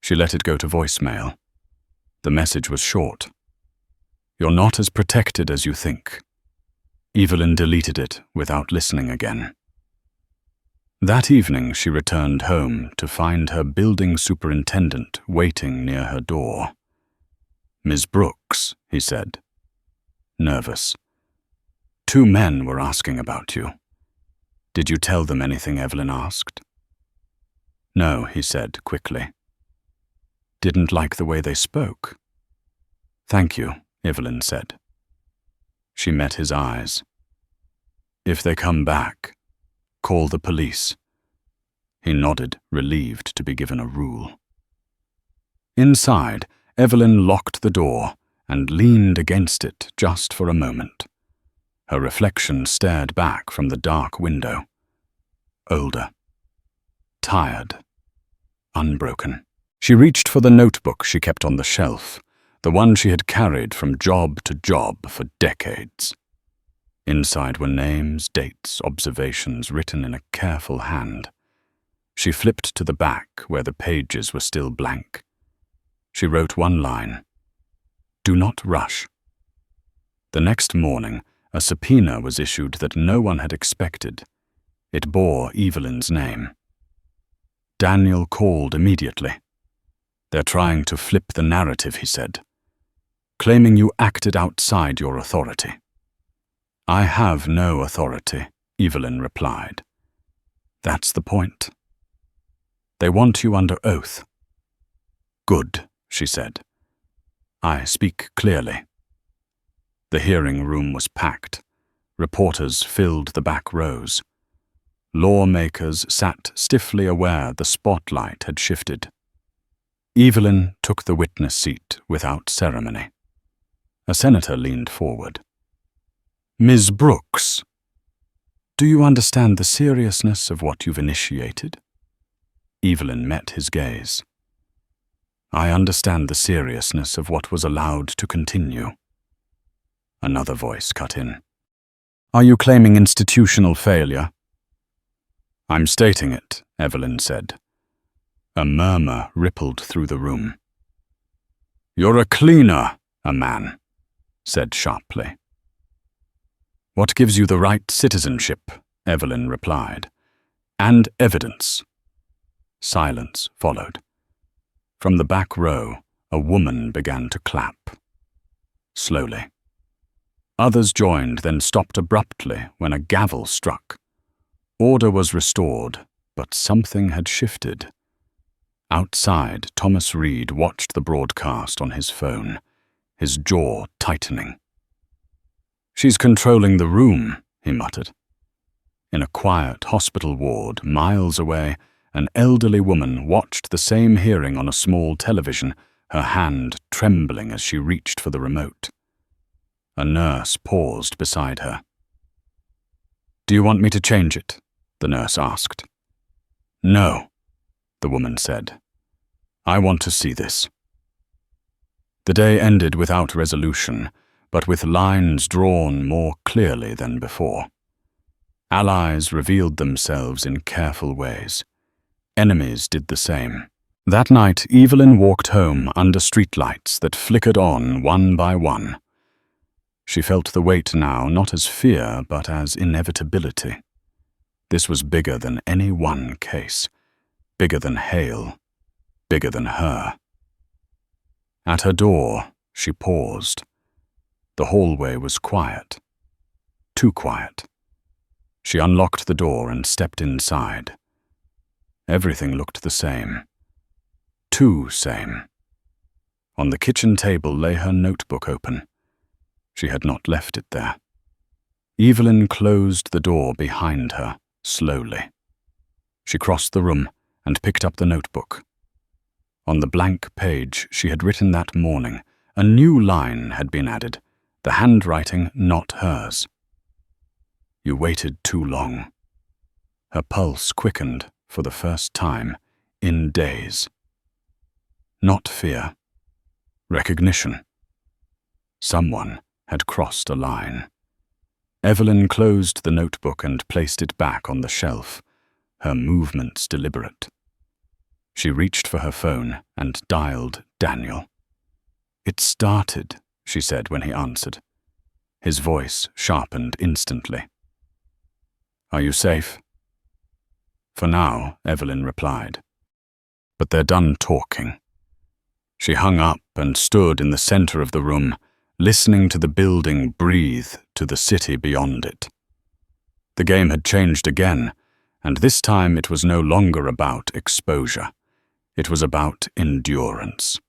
S1: She let it go to voicemail. The message was short. You're not as protected as you think. Evelyn deleted it without listening again. That evening she returned home to find her building superintendent waiting near her door. Ms. Brooks, he said. Nervous. 2 men were asking about you. Did you tell them anything, Evelyn asked. No, he said quickly. Didn't like the way they spoke. Thank you, Evelyn said. She met his eyes. If they come back, call the police. He nodded, relieved to be given a rule. Inside, Evelyn locked the door and leaned against it just for a moment. Her reflection stared back from the dark window. Older. Tired. Unbroken. She reached for the notebook she kept on the shelf, the one she had carried from job to job for decades. Inside were names, dates, observations written in a careful hand. She flipped to the back where the pages were still blank. She wrote one line. Do not rush. The next morning, a subpoena was issued that no one had expected. It bore Evelyn's name. Daniel called immediately. They're trying to flip the narrative, he said. claiming you acted outside your authority. I have no authority, Evelyn replied. That's the point. They want you under oath. Good, she said. I speak clearly. The hearing room was packed. Reporters filled the back rows. Lawmakers sat stiffly aware the spotlight had shifted. Evelyn took the witness seat without ceremony. A senator leaned forward. Ms. Brooks, do you understand the seriousness of what you've initiated? Evelyn met his gaze. I understand the seriousness of what was allowed to continue. Another voice cut in. Are you claiming institutional failure? I'm stating it, Evelyn said. A murmur rippled through the room. You're a cleaner, a man said sharply. What gives you the right citizenship? Evelyn replied. And evidence. Silence followed. From the back row, a woman began to clap. Slowly. Others joined, then stopped abruptly when a gavel struck. Order was restored, but something had shifted. Outside, Thomas Reed watched the broadcast on his phone, his jaw tightening. She's controlling the room, he muttered. In a quiet hospital ward, miles away, an elderly woman watched the same hearing on a small television, her hand trembling as she reached for the remote. A nurse paused beside her. Do you want me to change it? The nurse asked. No, the woman said. I want to see this. The day ended without resolution, but with lines drawn more clearly than before. Allies revealed themselves in careful ways. Enemies did the same. That night, Evelyn walked home under streetlights that flickered on one by one. She felt the weight now not as fear, but as inevitability. This was bigger than any one case, bigger than Hale, bigger than her. At her door, she paused. The hallway was quiet. Too quiet. She unlocked the door and stepped inside. Everything looked the same. Too same. On the kitchen table lay her notebook open. She had not left it there. Evelyn closed the door behind her, slowly. She crossed the room and picked up the notebook. On the blank page she had written that morning, a new line had been added, the handwriting not hers. You waited too long. Her pulse quickened for the first time in days. Not fear. Recognition. Someone had crossed a line. Evelyn closed the notebook and placed it back on the shelf, her movements deliberate. She reached for her phone and dialed Daniel. It started, she said when he answered. His voice sharpened instantly. Are you safe? For now, Evelyn replied. But they're done talking. She hung up and stood in the center of the room, listening to the building breathe to the city beyond it. The game had changed again, and this time it was no longer about exposure. It was about endurance.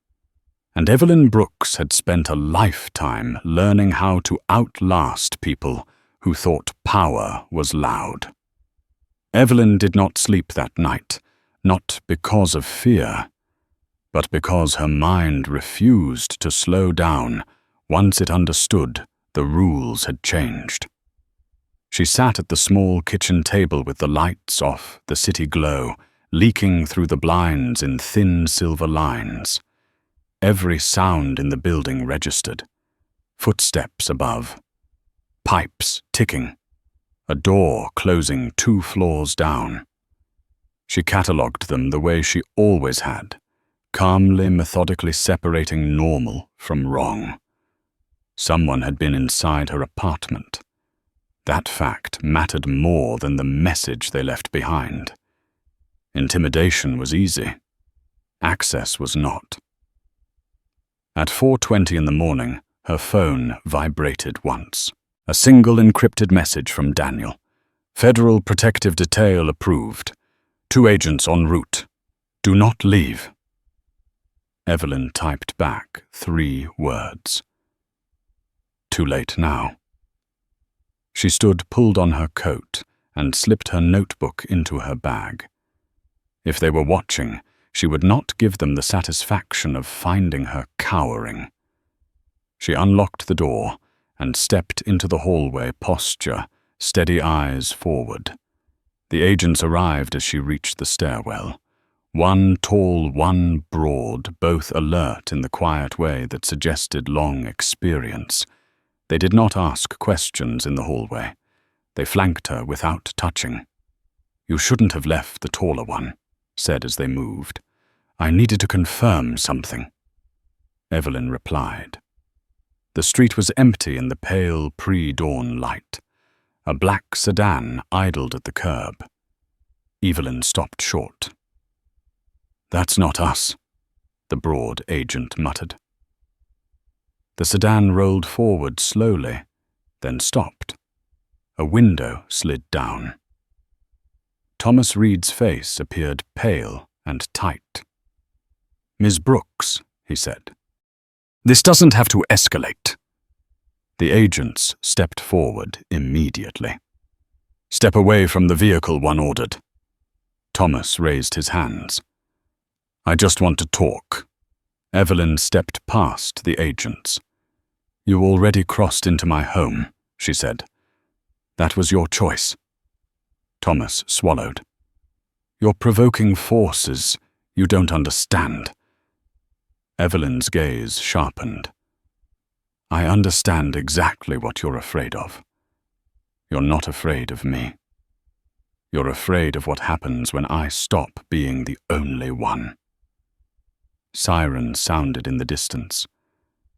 S1: And Evelyn Brooks had spent a lifetime learning how to outlast people who thought power was loud. Evelyn did not sleep that night, not because of fear, but because her mind refused to slow down once it understood the rules had changed. She sat at the small kitchen table with the lights off, the city glow, leaking through the blinds in thin silver lines. Every sound in the building registered. Footsteps above. Pipes ticking. A door closing 2 floors down. She catalogued them the way she always had, calmly, methodically separating normal from wrong. Someone had been inside her apartment. That fact mattered more than the message they left behind. Intimidation was easy. Access was not. At 4:20 in the morning, her phone vibrated once. A single encrypted message from Daniel. Federal Protective Detail approved. 2 agents en route. Do not leave. Evelyn typed back 3 words. Too late now. She stood, pulled on her coat, and slipped her notebook into her bag. If they were watching, she would not give them the satisfaction of finding her cowering. She unlocked the door and stepped into the hallway, posture, steady eyes forward. The agents arrived as she reached the stairwell. One tall, one broad, both alert in the quiet way that suggested long experience. They did not ask questions in the hallway. They flanked her without touching. "You shouldn't have left the taller one," said as they moved. "I needed to confirm something." Evelyn replied. The street was empty in the pale pre-dawn light. A black sedan idled at the curb. Evelyn stopped short. "That's not us," the broad agent muttered. The sedan rolled forward slowly, then stopped. A window slid down. Thomas Reed's face appeared pale and tight. "Ms. Brooks," he said. "This doesn't have to escalate." The agents stepped forward immediately. "Step away from the vehicle," one ordered. Thomas raised his hands. "I just want to talk." Evelyn stepped past the agents. "You already crossed into my home," she said. "That was your choice." Thomas swallowed. "You're provoking forces you don't understand." Evelyn's gaze sharpened. "I understand exactly what you're afraid of. You're not afraid of me. You're afraid of what happens when I stop being the only one." Sirens sounded in the distance.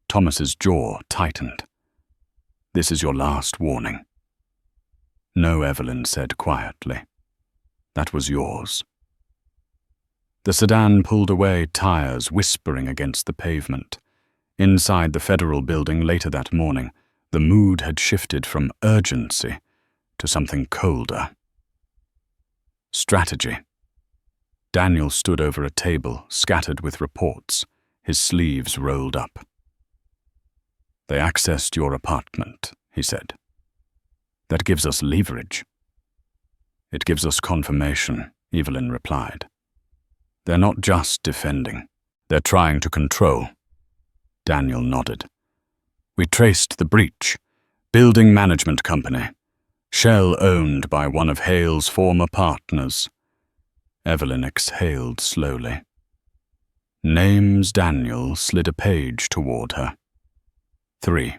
S1: Thomas's jaw tightened. "This is your last warning." "No," Evelyn said quietly. "That was yours." The sedan pulled away, tires whispering against the pavement. Inside the federal building later that morning, the mood had shifted from urgency to something colder. Strategy. Daniel stood over a table, scattered with reports, his sleeves rolled up. "They accessed your apartment," he said. "That gives us leverage." "It gives us confirmation," Evelyn replied. "They're not just defending. They're trying to control." Daniel nodded. "We traced the breach. Building management company. Shell owned by one of Hale's former partners." Evelyn exhaled slowly. Names Daniel slid a page toward her. 3.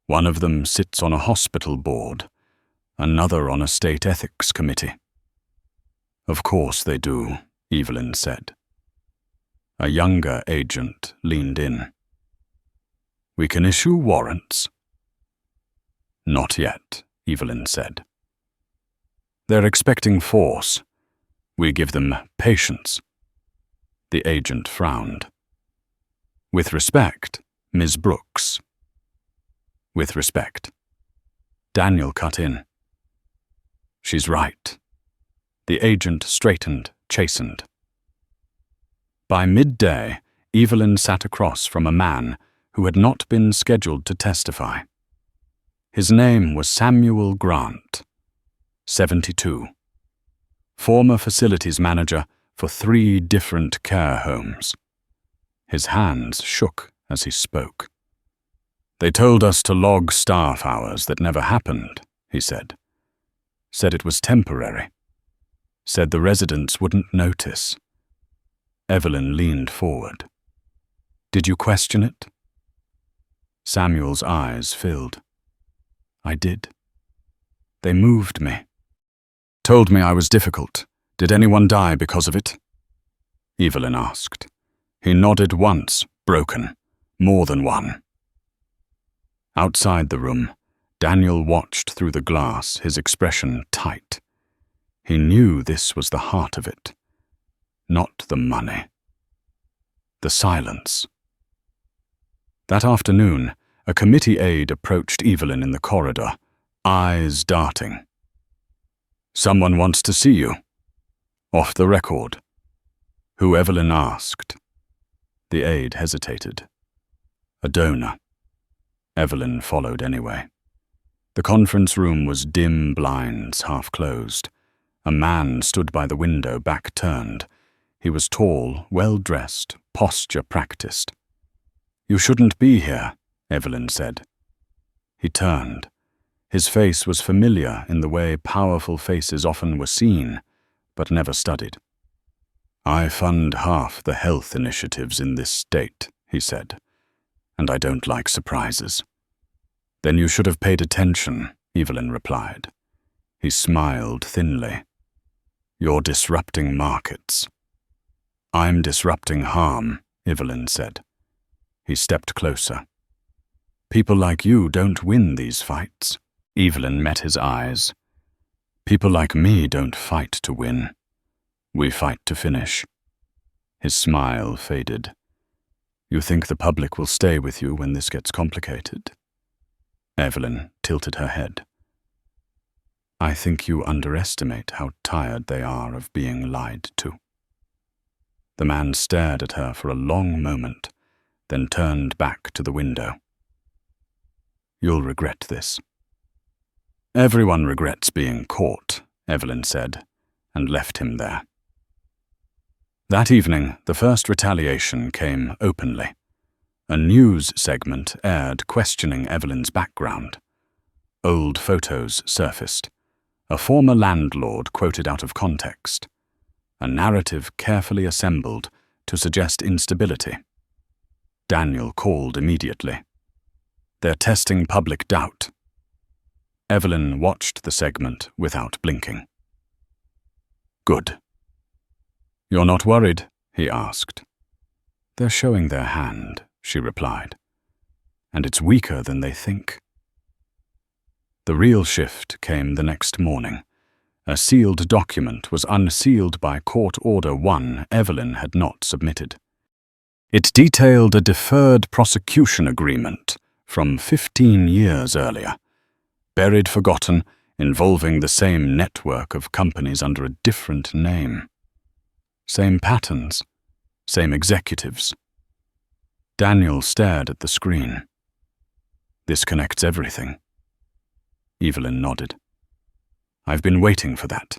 S1: One of them sits on a hospital board, another on a state ethics committee. "Of course they do," Evelyn said. A younger agent leaned in. "We can issue warrants." "Not yet," Evelyn said. "They're expecting force. We give them patience." The agent frowned. "With respect, Ms. Brooks." "With respect." Daniel cut in. "She's right." The agent straightened, chastened. By midday, Evelyn sat across from a man who had not been scheduled to testify. His name was Samuel Grant, 72. Former facilities manager for 3 different care homes. His hands shook as he spoke. "They told us to log staff hours that never happened," he said. "Said it was temporary. Said the residents wouldn't notice." Evelyn leaned forward. "Did you question it?" Samuel's eyes filled. "I did. They moved me. Told me I was difficult. Did anyone die because of it?" Evelyn asked. He nodded once, broken. More than one. Outside the room, Daniel watched through the glass, his expression tight. He knew this was the heart of it. Not the money. The silence. That afternoon, a committee aide approached Evelyn in the corridor, eyes darting. "Someone wants to see you." "Off the record." "Who?" Evelyn asked. The aide hesitated. "A donor." Evelyn followed anyway. The conference room was dim blinds, half closed. A man stood by the window, back turned. He was tall, well-dressed, posture practiced. "You shouldn't be here," Evelyn said. He turned. His face was familiar in the way powerful faces often were seen, but never studied. "I fund half the health initiatives in this state," he said, "and I don't like surprises." "Then you should have paid attention," Evelyn replied. He smiled thinly. "You're disrupting markets." "I'm disrupting harm," Evelyn said. He stepped closer. "People like you don't win these fights." Evelyn met his eyes. "People like me don't fight to win. We fight to finish." His smile faded. "You think the public will stay with you when this gets complicated?" Evelyn tilted her head. "I think you underestimate how tired they are of being lied to." The man stared at her for a long moment, then turned back to the window. "You'll regret this." "Everyone regrets being caught," Evelyn said, and left him there. That evening, the first retaliation came openly. A news segment aired questioning Evelyn's background. Old photos surfaced. A former landlord quoted out of context. A narrative carefully assembled to suggest instability. Daniel called immediately. "They're testing public doubt." Evelyn watched the segment without blinking. "Good." "You're not worried?" he asked. "They're showing their hand," she replied. "And it's weaker than they think." The real shift came the next morning. A sealed document was unsealed by Court Order 1 Evelyn had not submitted. It detailed a deferred prosecution agreement from 15 years earlier, buried forgotten, involving the same network of companies under a different name. Same patterns, same executives. Daniel stared at the screen. "This connects everything." Evelyn nodded. "I've been waiting for that."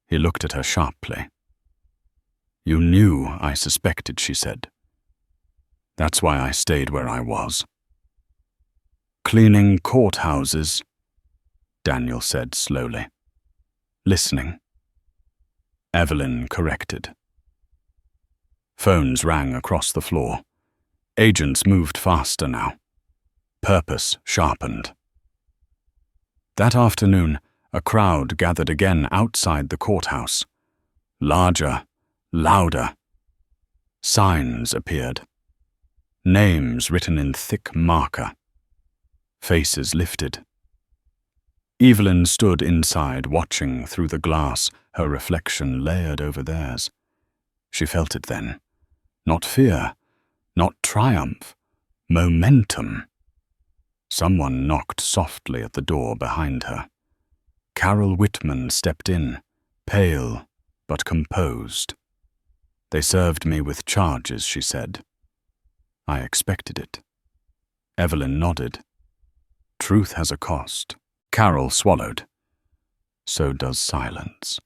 S1: He looked at her sharply. "You knew I suspected," she said. "That's why I stayed where I was." "Cleaning courthouses," Daniel said slowly. "Listening." Evelyn corrected. Phones rang across the floor. Agents moved faster now. Purpose sharpened. That afternoon, a crowd gathered again outside the courthouse. Larger, louder. Signs appeared. Names written in thick marker. Faces lifted. Evelyn stood inside, watching through the glass, her reflection layered over theirs. She felt it then. Not fear, not triumph, momentum. Someone knocked softly at the door behind her. Carol Whitman stepped in, pale but composed. "They served me with charges," she said. "I expected it." Evelyn nodded. "Truth has a cost." Carol swallowed. So does silence.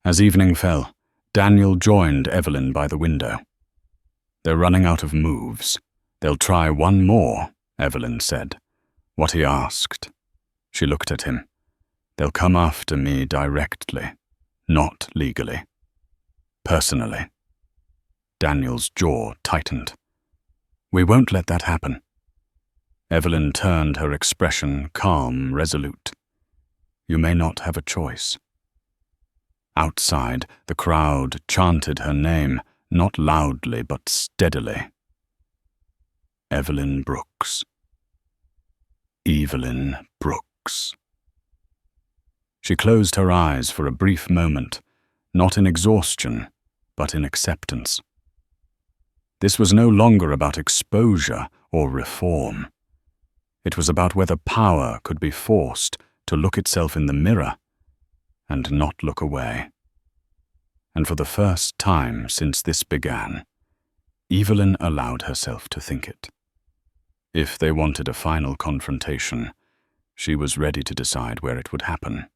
S1: As evening fell, Daniel joined Evelyn by the window. "They're running out of moves. They'll try one more," Evelyn said. "What?" he asked. She looked at him. "They'll come after me directly, not legally. Personally." Daniel's jaw tightened. "We won't let that happen." Evelyn turned, her expression calm, resolute. "You may not have a choice." Outside, the crowd chanted her name, not loudly but steadily. Evelyn Brooks. Evelyn Brooks. She closed her eyes for a brief moment, not in exhaustion, but in acceptance. This was no longer about exposure or reform. It was about whether power could be forced to look itself in the mirror and not look away. And for the first time since this began, Evelyn allowed herself to think it. If they wanted a final confrontation, she was ready to decide where it would happen.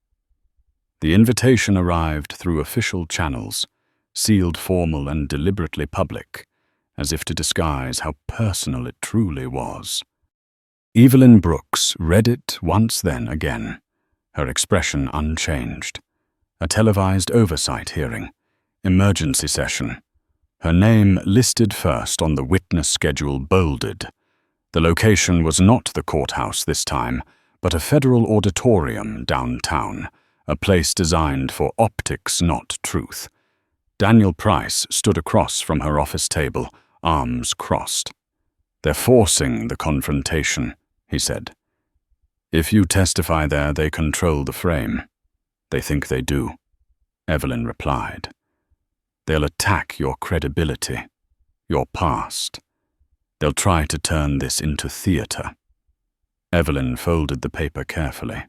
S1: The invitation arrived through official channels, sealed formal and deliberately public, as if to disguise how personal it truly was. Evelyn Brooks read it once then again, her expression unchanged. A televised oversight hearing, emergency session. Her name listed first on the witness schedule bolded. The location was not the courthouse this time, but a federal auditorium downtown, a place designed for optics, not truth. Daniel Price stood across from her office table, arms crossed. "They're forcing the confrontation," he said. "If you testify there, they control the frame." "They think they do," Evelyn replied. "They'll attack your credibility, your past. They'll try to turn this into theater." Evelyn folded the paper carefully.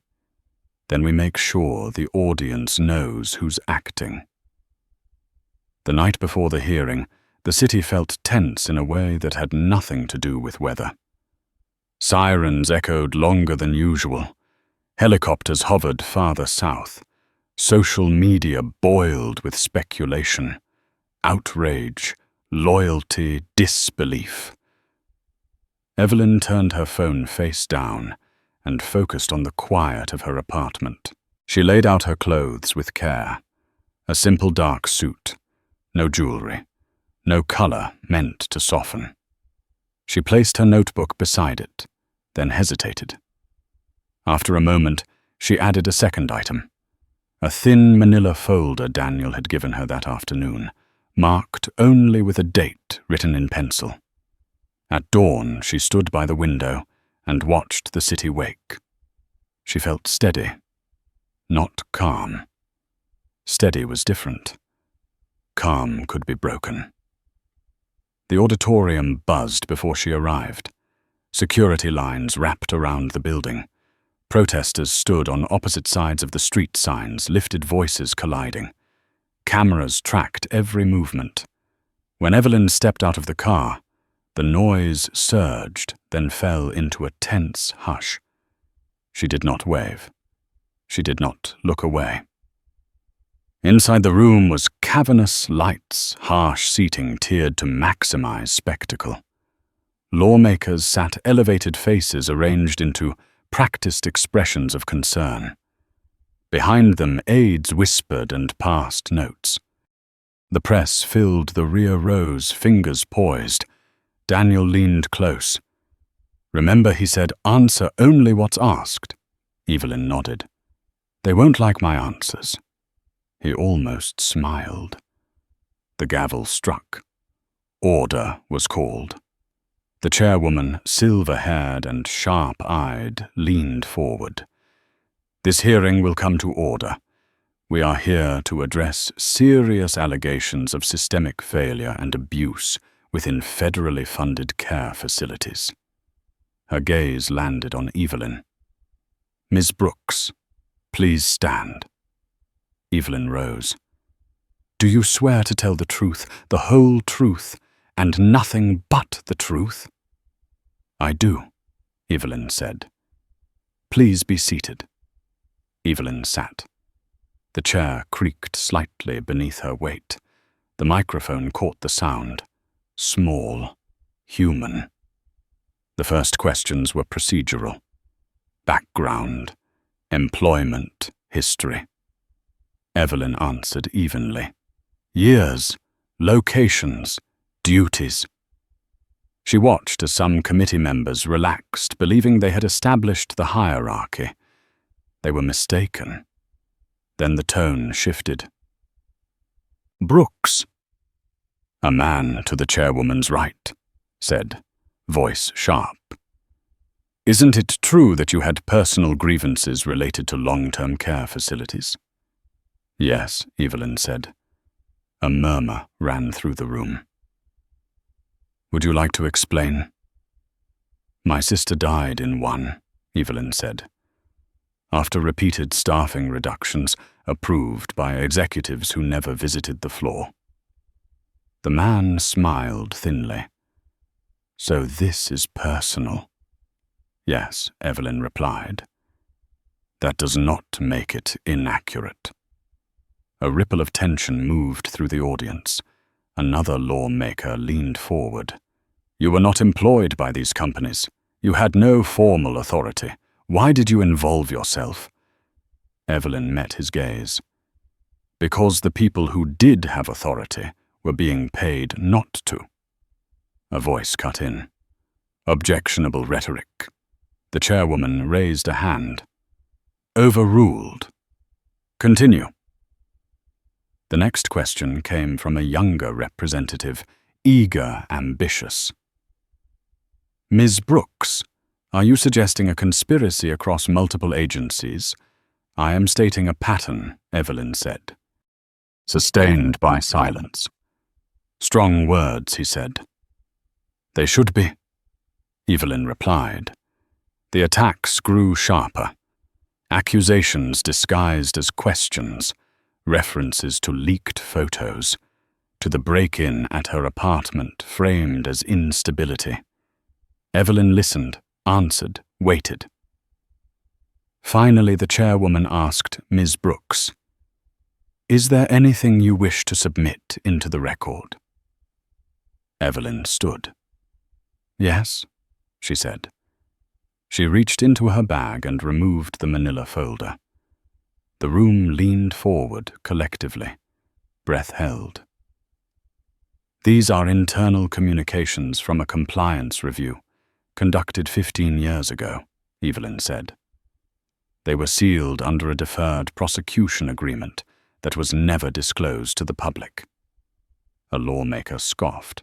S1: "Then we make sure the audience knows who's acting." The night before the hearing, the city felt tense in a way that had nothing to do with weather. Sirens echoed longer than usual. Helicopters hovered farther south. Social media boiled with speculation, outrage, loyalty, disbelief. Evelyn turned her phone face down and focused on the quiet of her apartment. She laid out her clothes with care. A simple dark suit, no jewelry, no color meant to soften. She placed her notebook beside it, then hesitated. After a moment, she added a second item. A thin manila folder Daniel had given her that afternoon, marked only with a date written in pencil. At dawn, she stood by the window and watched the city wake. She felt steady, not calm. Steady was different. Calm could be broken. The auditorium buzzed before she arrived. Security lines wrapped around the building. Protesters stood on opposite sides of the street signs, lifted voices colliding. Cameras tracked every movement. When Evelyn stepped out of the car, the noise surged, then fell into a tense hush. She did not wave. She did not look away. Inside the room was cavernous lights, harsh seating tiered to maximize spectacle. Lawmakers sat elevated faces arranged into practiced expressions of concern. Behind them, aides whispered and passed notes. The press filled the rear rows, fingers poised. Daniel leaned close. "Remember," he said, "answer only what's asked." Evelyn nodded. "They won't like my answers." He almost smiled. The gavel struck. Order was called. The chairwoman, silver-haired and sharp-eyed, leaned forward. "This hearing will come to order. We are here to address serious allegations of systemic failure and abuse within federally funded care facilities." Her gaze landed on Evelyn. "Ms. Brooks, please stand." Evelyn rose. "Do you swear to tell the truth, the whole truth, and nothing but the truth?" "I do," Evelyn said. "Please be seated." Evelyn sat. The chair creaked slightly beneath her weight. The microphone caught the sound. Small, human. The first questions were procedural. Background, employment, history. Evelyn answered evenly. Years, locations, duties. She watched as some committee members relaxed, believing they had established the hierarchy. They were mistaken. Then the tone shifted. "Brooks." "A man to the chairwoman's right," said, voice sharp. "Isn't it true that you had personal grievances related to long-term care facilities?" "Yes," Evelyn said. A murmur ran through the room. Would you like to explain? My sister died in one, Evelyn said. After repeated staffing reductions approved by executives who never visited the floor. The man smiled thinly. So this is personal. Yes, Evelyn replied. That does not make it inaccurate. A ripple of tension moved through the audience. Another lawmaker leaned forward. You were not employed by these companies. You had no formal authority. Why did you involve yourself? Evelyn met his gaze. Because the people who did have authority were being paid not to. A voice cut in. Objectionable rhetoric. The chairwoman raised a hand. Overruled. Continue. The next question came from a younger representative, eager, ambitious. Ms. Brooks, are you suggesting a conspiracy across multiple agencies? I am stating a pattern, Evelyn said. Sustained by silence. Strong words, he said. They should be, Evelyn replied. The attacks grew sharper. Accusations disguised as questions, references to leaked photos, to the break-in at her apartment framed as instability. Evelyn listened, answered, waited. Finally, the chairwoman asked Ms. Brooks, Is there anything you wish to submit into the record? Evelyn stood. Yes, she said. She reached into her bag and removed the manila folder. The room leaned forward collectively, breath held. These are internal communications from a compliance review, conducted 15 years ago, Evelyn said. They were sealed under a deferred prosecution agreement that was never disclosed to the public. A lawmaker scoffed.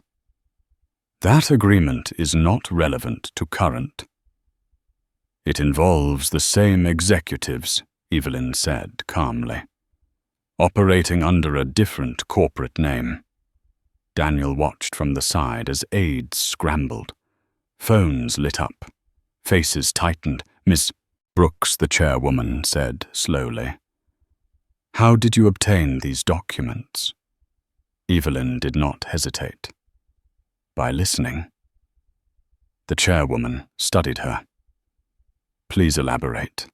S1: That agreement is not relevant to current. It involves the same executives, Evelyn said calmly, operating under a different corporate name. Daniel watched from the side as aides scrambled. Phones lit up. Faces tightened. Miss Brooks, the chairwoman, said slowly. How did you obtain these documents? Evelyn did not hesitate. By listening. The chairwoman studied her. Please elaborate.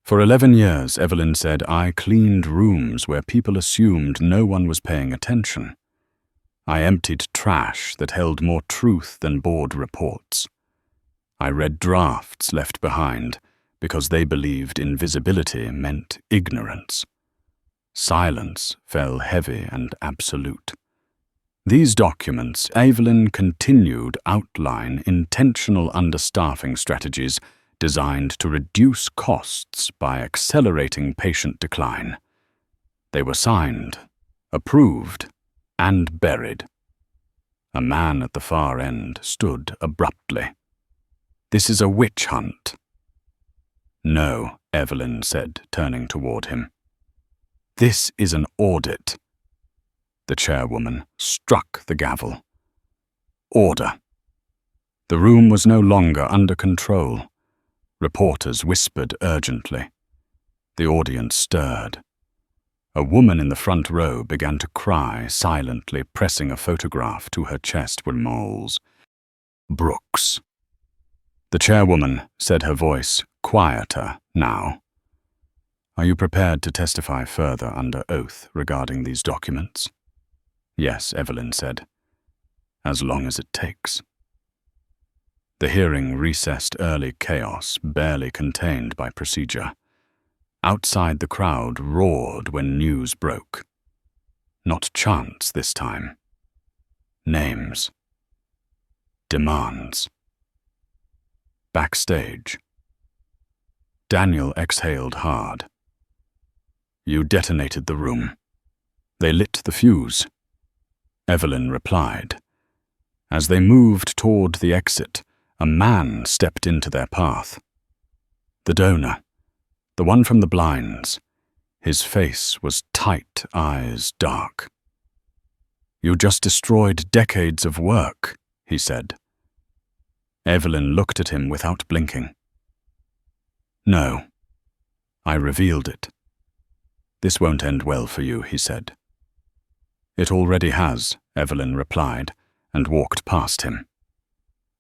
S1: For 11 years, Evelyn said, I cleaned rooms where people assumed no one was paying attention. I emptied trash that held more truth than board reports. I read drafts left behind because they believed invisibility meant ignorance. Silence fell heavy and absolute. These documents, Evelyn continued, outline intentional understaffing strategies designed to reduce costs by accelerating patient decline. They were signed, approved, and buried. A man at the far end stood abruptly. This is a witch hunt. No, Evelyn said, turning toward him. This is an audit. The chairwoman struck the gavel. Order. The room was no longer under control. Reporters whispered urgently. The audience stirred. A woman in the front row began to cry, silently pressing a photograph to her chest with moles. Brooks. The chairwoman said, her voice quieter now. Are you prepared to testify further under oath regarding these documents? Yes, Evelyn said. As long as it takes. The hearing recessed early chaos, barely contained by procedure. Outside, the crowd roared when news broke. Not chants this time. Names. Demands. Backstage. Daniel exhaled hard. You detonated the room. They lit the fuse. Evelyn replied. As they moved toward the exit, a man stepped into their path. The donor, the one from the blinds. His face was tight, eyes dark. You just destroyed decades of work, he said. Evelyn looked at him without blinking. No. I revealed it. This won't end well for you, he said. It already has, Evelyn replied, and walked past him.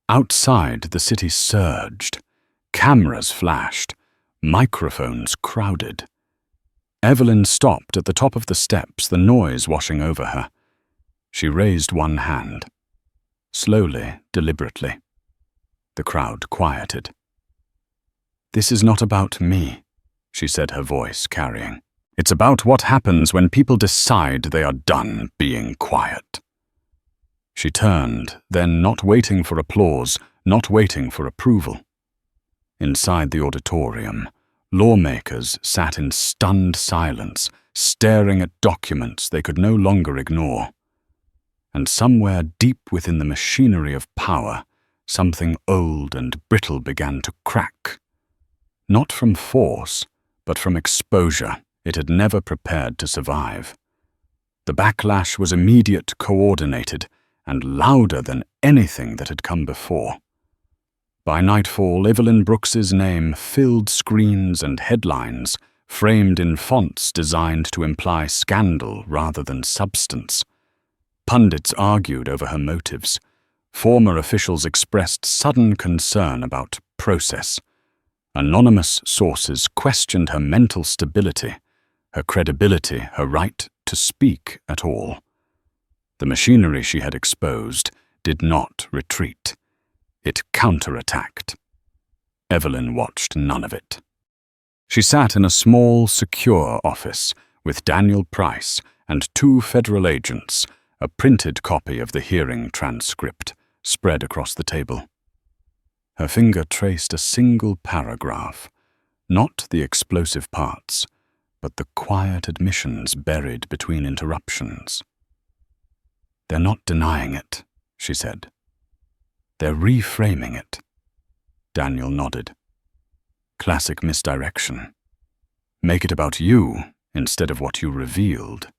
S1: Outside, the city surged. Cameras flashed. Microphones crowded. Evelyn stopped at the top of the steps, the noise washing over her. She raised one hand. Slowly, deliberately. The crowd quieted. This is not about me, she said, her voice carrying. It's about what happens when people decide they are done being quiet. She turned, then, not waiting for applause, not waiting for approval. Inside the auditorium, lawmakers sat in stunned silence, staring at documents they could no longer ignore. And somewhere deep within the machinery of power, something old and brittle began to crack. Not from force, but from exposure it had never prepared to survive. The backlash was immediate, coordinated, and louder than anything that had come before. By nightfall, Evelyn Brooks's name filled screens and headlines, framed in fonts designed to imply scandal rather than substance. Pundits argued over her motives. Former officials expressed sudden concern about process. Anonymous sources questioned her mental stability, her credibility, her right to speak at all. The machinery she had exposed did not retreat. It counterattacked. Evelyn watched none of it. She sat in a small, secure office with Daniel Price and 2 federal agents, a printed copy of the hearing transcript spread across the table. Her finger traced a single paragraph, not the explosive parts, but the quiet admissions buried between interruptions. They're not denying it, she said. They're reframing it. Daniel nodded. Classic misdirection. Make it about you instead of what you revealed.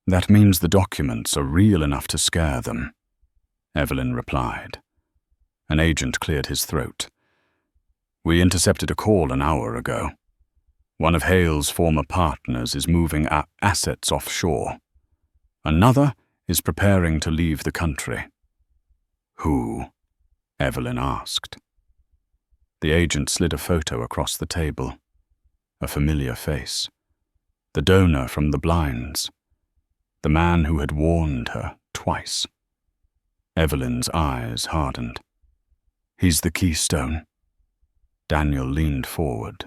S1: That means the documents are real enough to scare them, Evelyn replied. An agent cleared his throat. We intercepted a call an hour ago. One of Hale's former partners is moving assets offshore. Another is preparing to leave the country. Who? Evelyn asked. The agent slid a photo across the table. A familiar face. The donor from the blinds. The man who had warned her twice. Evelyn's eyes hardened. He's the keystone. Daniel leaned forward.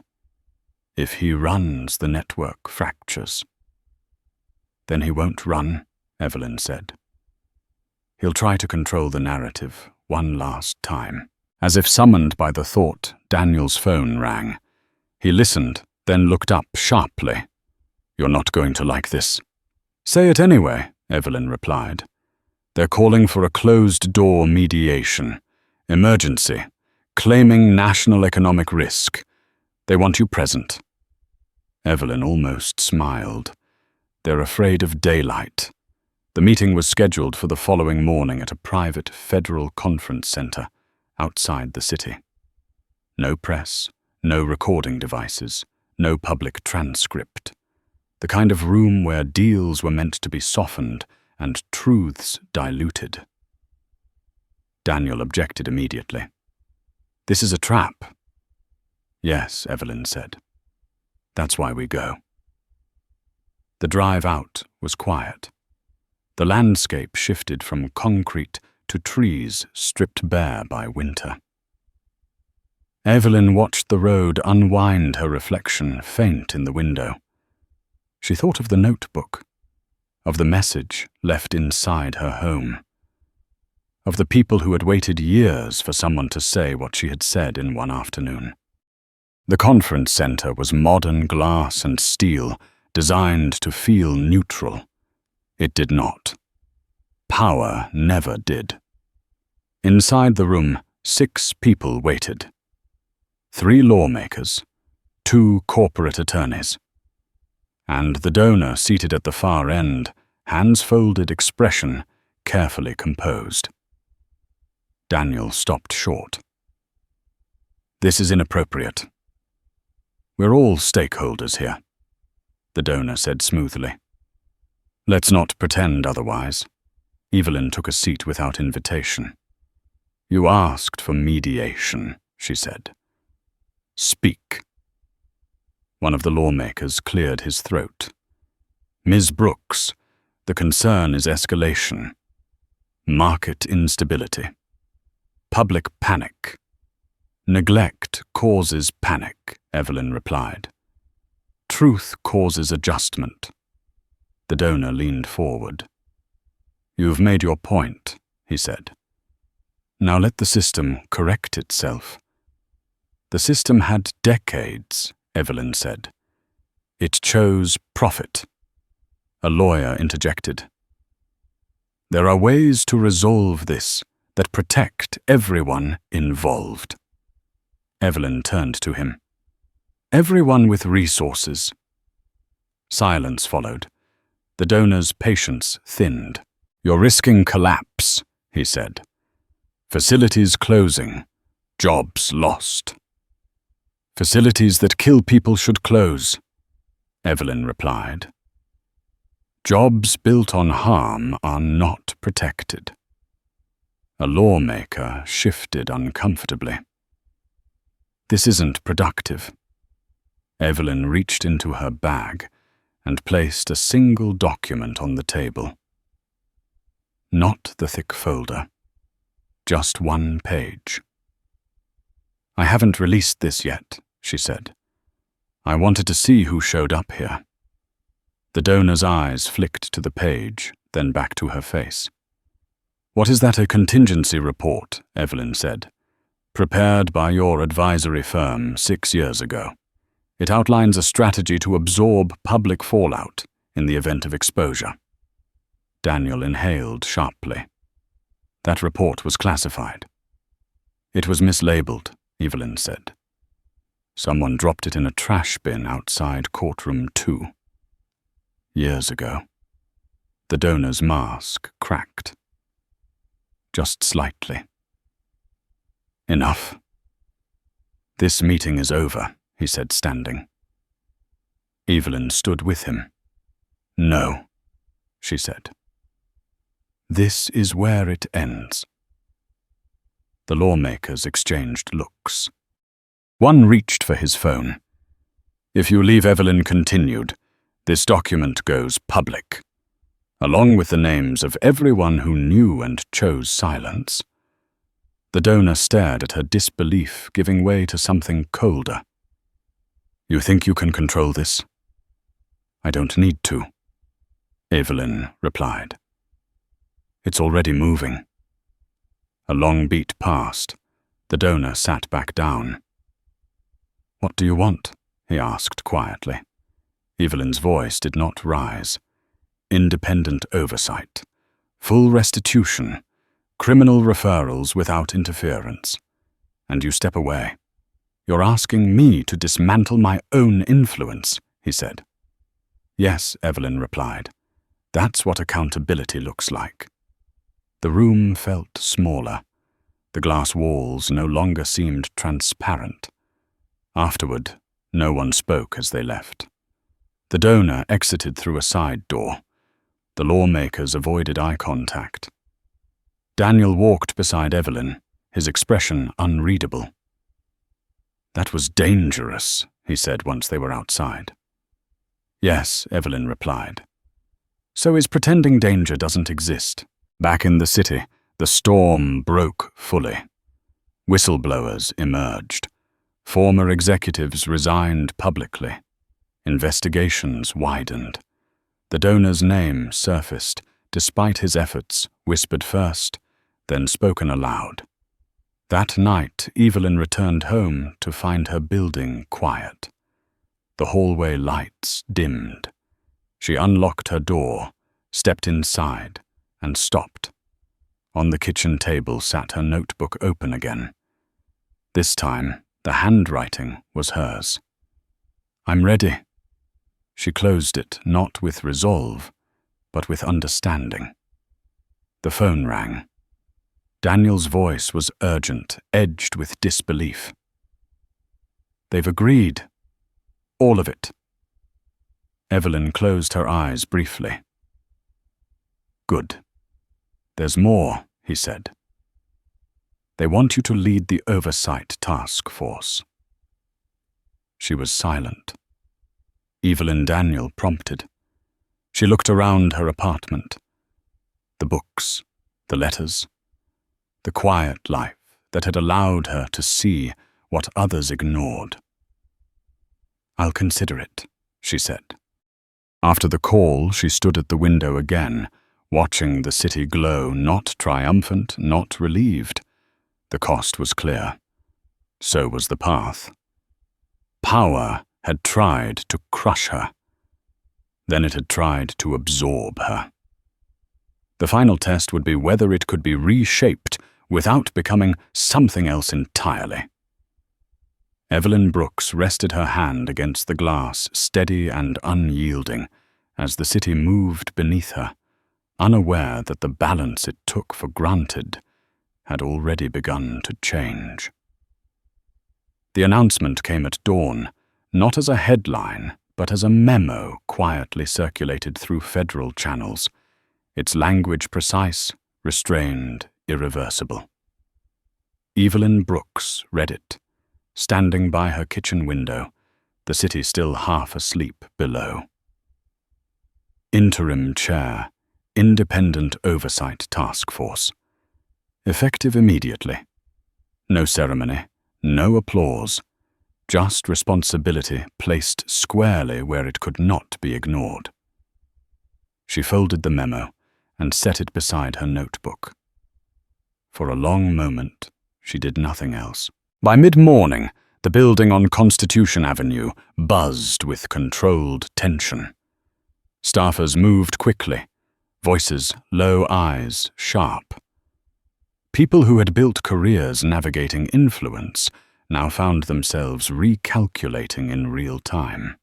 S1: If he runs, the network fractures. Then he won't run, Evelyn said. He'll try to control the narrative one last time. As if summoned by the thought, Daniel's phone rang. He listened, then looked up sharply. You're not going to like this. Say it anyway, Evelyn replied. They're calling for a closed-door mediation. Emergency. Claiming national economic risk. They want you present. Evelyn almost smiled. They're afraid of daylight. The meeting was scheduled for the following morning at a private federal conference center outside the city. No press, no recording devices, no public transcript. The kind of room where deals were meant to be softened and truths diluted. Daniel objected immediately. This is a trap. Yes, Evelyn said. That's why we go. The drive out was quiet. The landscape shifted from concrete to trees stripped bare by winter. Evelyn watched the road unwind, her reflection faint in the window. She thought of the notebook, of the message left inside her home, of the people who had waited years for someone to say what she had said in one afternoon. The conference center was modern glass and steel, designed to feel neutral. It did not. Power never did. Inside the room, 6 people waited. 3 lawmakers, 2 corporate attorneys, and the donor seated at the far end, hands folded, expression carefully composed. Daniel stopped short. "This is inappropriate. We're all stakeholders here," the donor said smoothly. "Let's not pretend otherwise." Evelyn took a seat without invitation. "You asked for mediation," she said. "Speak." One of the lawmakers cleared his throat. "Ms. Brooks, the concern is escalation, market instability, public panic. Neglect causes panic," Evelyn replied. "Truth causes adjustment." The donor leaned forward. "You've made your point," he said. "Now let the system correct itself." "The system had decades," Evelyn said. "It chose profit." A lawyer interjected. "There are ways to resolve this that protect everyone involved." Evelyn turned to him. "Everyone with resources." Silence followed. The donor's patience thinned. "You're risking collapse," he said. "Facilities closing, jobs lost." "Facilities that kill people should close," Evelyn replied. "Jobs built on harm are not protected." A lawmaker shifted uncomfortably. "This isn't productive." Evelyn reached into her bag and placed a single document on the table. Not the thick folder, just one page. "I haven't released this yet," she said. "I wanted to see who showed up here." The donor's eyes flicked to the page, then back to her face. "What is that, a contingency report?" Evelyn said. "Prepared by your advisory firm 6 years ago. It outlines a strategy to absorb public fallout in the event of exposure." Daniel inhaled sharply. "That report was classified." "It was mislabeled," Evelyn said. "Someone dropped it in a trash bin outside courtroom 2. Years ago." The donor's mask cracked. Just slightly. "Enough." "This meeting is over," he said, standing. Evelyn stood with him. "No," she said. "This is where it ends." The lawmakers exchanged looks. One reached for his phone. "If you leave," Evelyn continued, "this document goes public, along with the names of everyone who knew and chose silence." The donor stared at her disbelief, giving way to something colder. "You think you can control this?" "I don't need to," Evelyn replied. "It's already moving." A long beat passed. The donor sat back down. "What do you want?" he asked quietly. Evelyn's voice did not rise. "Independent oversight, full restitution, criminal referrals without interference. And you step away. You're asking me to dismantle my own influence," he said. "Yes," Evelyn replied. "That's what accountability looks like." The room felt smaller. The glass walls no longer seemed transparent. Afterward, no one spoke as they left. The donor exited through a side door. The lawmakers avoided eye contact. Daniel walked beside Evelyn, his expression unreadable. "That was dangerous," he said once they were outside. "Yes," Evelyn replied. "So is pretending danger doesn't exist." Back in the city, the storm broke fully. Whistleblowers emerged. Former executives resigned publicly. Investigations widened. The donor's name surfaced, despite his efforts, whispered first, then spoken aloud. That night, Evelyn returned home to find her building quiet. The hallway lights dimmed. She unlocked her door, stepped inside, and stopped. On the kitchen table sat her notebook open again. This time, the handwriting was hers. "I'm ready." She closed it not with resolve, but with understanding. The phone rang. Daniel's voice was urgent, edged with disbelief. "They've agreed. All of it." Evelyn closed her eyes briefly. "Good. There's more," he said. "They want you to lead the oversight task force." She was silent. Evelyn Daniel prompted. She looked around her apartment. The books, the letters, the quiet life that had allowed her to see what others ignored. "I'll consider it," she said. After the call, she stood at the window again, watching the city glow, not triumphant, not relieved. The cost was clear. So was the path. Power had tried to crush her. Then it had tried to absorb her. The final test would be whether it could be reshaped without becoming something else entirely. Evelyn Brooks rested her hand against the glass, steady and unyielding, as the city moved beneath her, unaware that the balance it took for granted had already begun to change. The announcement came at dawn, not as a headline, but as a memo quietly circulated through federal channels, its language precise, restrained, irreversible. Evelyn Brooks read it, standing by her kitchen window, the city still half asleep below. Interim Chair, Independent Oversight Task Force. Effective immediately. No ceremony, no applause, just responsibility placed squarely where it could not be ignored. She folded the memo and set it beside her notebook. For a long moment, she did nothing else. By mid-morning, the building on Constitution Avenue buzzed with controlled tension. Staffers moved quickly, voices low, eyes sharp. People who had built careers navigating influence now found themselves recalculating in real time.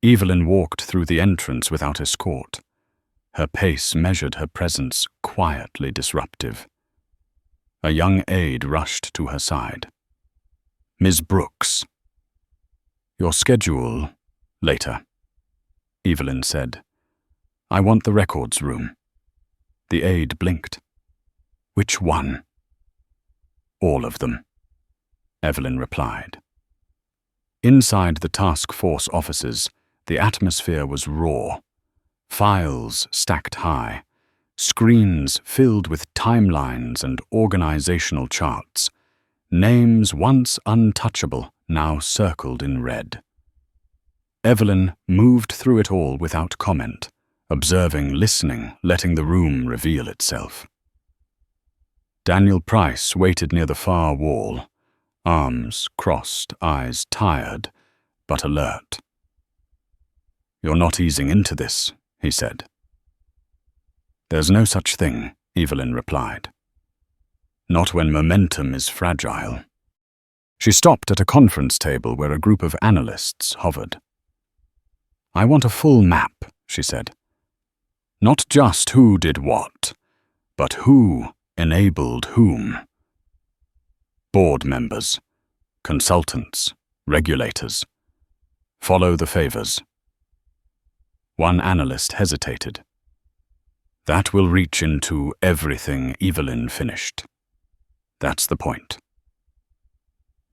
S1: Evelyn walked through the entrance without escort. Her pace measured her presence quietly disruptive. A young aide rushed to her side. "Ms. Brooks." "Your schedule later," Evelyn said. "I want the records room." The aide blinked. "Which one?" "All of them," Evelyn replied. Inside the task force offices, the atmosphere was raw. Files stacked high, screens filled with timelines and organizational charts. Names once untouchable now circled in red. Evelyn moved through it all without comment, observing, listening, letting the room reveal itself. Daniel Price waited near the far wall, arms crossed, eyes tired, but alert. "You're not easing into this," he said. "There's no such thing," Evelyn replied. "Not when momentum is fragile." She stopped at a conference table where a group of analysts hovered. "I want a full map," she said. "Not just who did what, but who enabled whom. Board members, consultants, regulators. Follow the favors." One analyst hesitated. "That will reach into everything," Evelyn finished. "That's the point."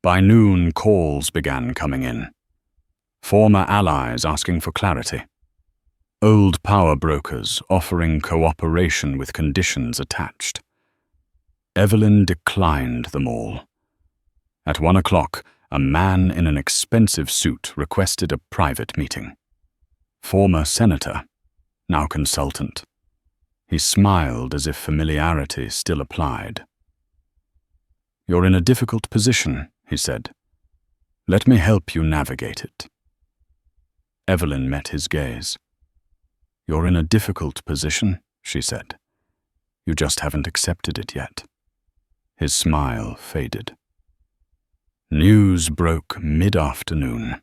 S1: By noon, calls began coming in. Former allies asking for clarity. Old power brokers offering cooperation with conditions attached. Evelyn declined them all. At 1 o'clock, a man in an expensive suit requested a private meeting. Former senator, now consultant. He smiled as if familiarity still applied. "You're in a difficult position," he said. "Let me help you navigate it." Evelyn met his gaze. "You're in a difficult position," she said. "You just haven't accepted it yet." His smile faded. News broke mid-afternoon.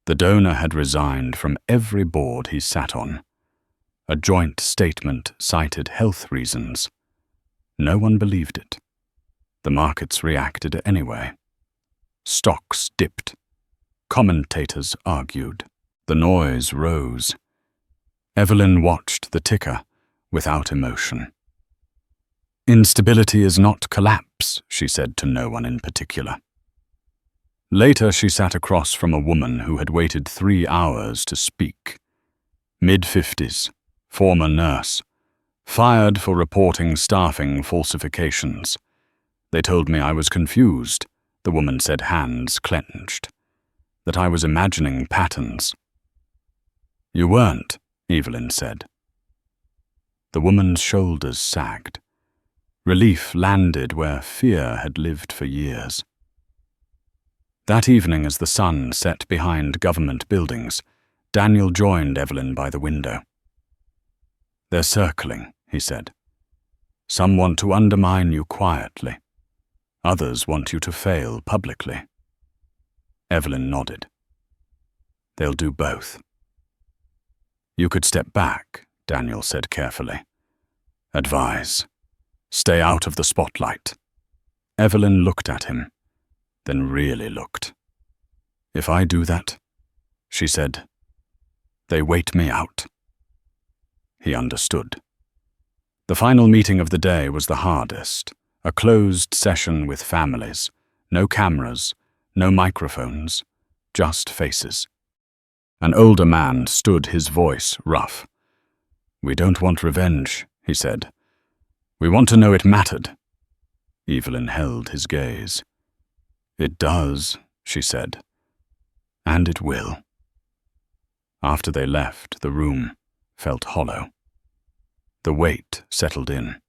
S1: The donor had resigned from every board he sat on. A joint statement cited health reasons. No one believed it. The markets reacted anyway. Stocks dipped. Commentators argued. The noise rose. Evelyn watched the ticker without emotion. "Instability is not collapse," she said to no one in particular. Later, she sat across from a woman who had waited 3 hours to speak. Mid-50s, former nurse, fired for reporting staffing falsifications. "They told me I was confused," the woman said, hands clenched, "that I was imagining patterns." "You weren't," Evelyn said. The woman's shoulders sagged. Relief landed where fear had lived for years. That evening, as the sun set behind government buildings, Daniel joined Evelyn by the window. "They're circling," he said. "Some want to undermine you quietly. Others want you to fail publicly." Evelyn nodded. "They'll do both." "You could step back," Daniel said carefully. "Advise. Stay out of the spotlight." Evelyn looked at him, then really looked. "If I do that," she said, "they wait me out." He understood. The final meeting of the day was the hardest, a closed session with families, no cameras, no microphones, just faces. An older man stood, his voice rough. "We don't want revenge," he said. "We want to know it mattered." Evelyn held his gaze. "It does," she said, "and it will." After they left, the room felt hollow. The weight settled in.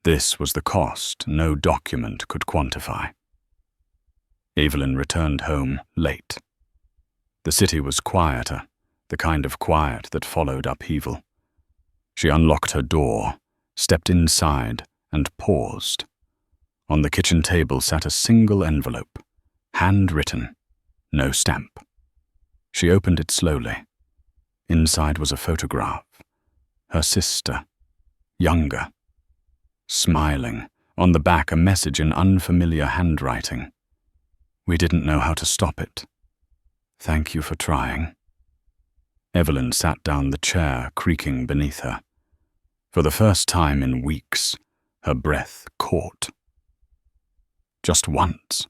S1: This was the cost no document could quantify. Evelyn returned home late. The city was quieter, the kind of quiet that followed upheaval. She unlocked her door, stepped inside, and paused. On the kitchen table sat a single envelope, handwritten, no stamp. She opened it slowly. Inside was a photograph. Her sister, younger, smiling. On the back, a message in unfamiliar handwriting. "We didn't know how to stop it. Thank you for trying." Evelyn sat down, the chair creaking beneath her. For the first time in weeks, her breath caught. Just once.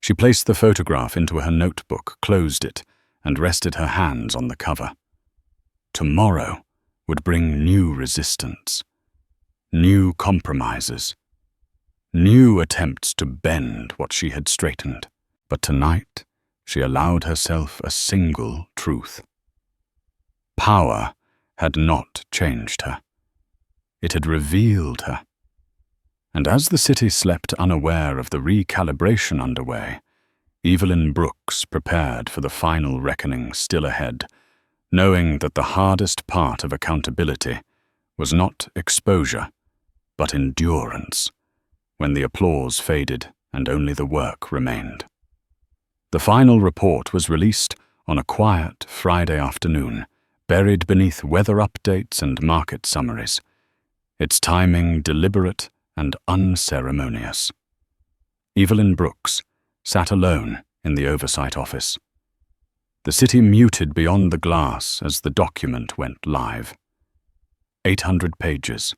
S1: She placed the photograph into her notebook, closed it, and rested her hands on the cover. Tomorrow would bring new resistance, new compromises, new attempts to bend what she had straightened. But tonight, she allowed herself a single truth. Power had not changed her. It had revealed her. And as the city slept unaware of the recalibration underway, Evelyn Brooks prepared for the final reckoning still ahead, knowing that the hardest part of accountability was not exposure, but endurance, when the applause faded and only the work remained. The final report was released on a quiet Friday afternoon, buried beneath weather updates and market summaries, its timing deliberate and unceremonious. Evelyn Brooks sat alone in the oversight office. The city muted beyond the glass as the document went live. 800 pages.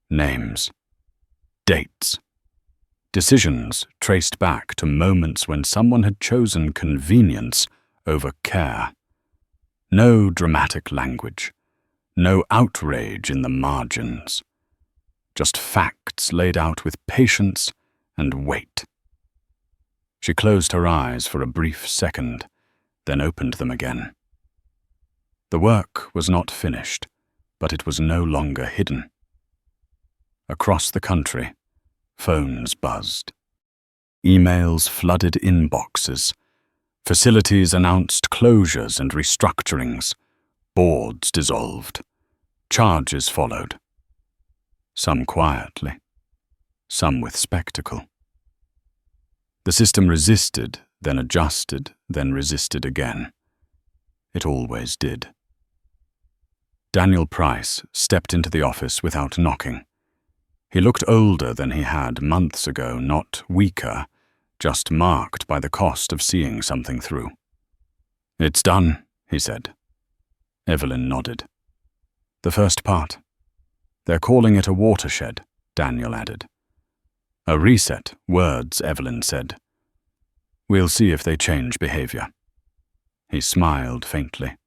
S1: Names. Dates. Decisions traced back to moments when someone had chosen convenience over care. No dramatic language. No outrage in the margins. Just facts laid out with patience and weight. She closed her eyes for a brief second, then opened them again. The work was not finished, but it was no longer hidden. Across the country, phones buzzed. Emails flooded inboxes. Facilities announced closures and restructurings. Boards dissolved. Charges followed. Some quietly, some with spectacle. The system resisted, then adjusted, then resisted again. It always did. Daniel Price stepped into the office without knocking. He looked older than he had months ago, not weaker, just marked by the cost of seeing something through. "It's done," he said. Evelyn nodded. "The first part. They're calling it a watershed," Daniel added. "A reset, words," Evelyn said. "We'll see if they change behavior." He smiled faintly.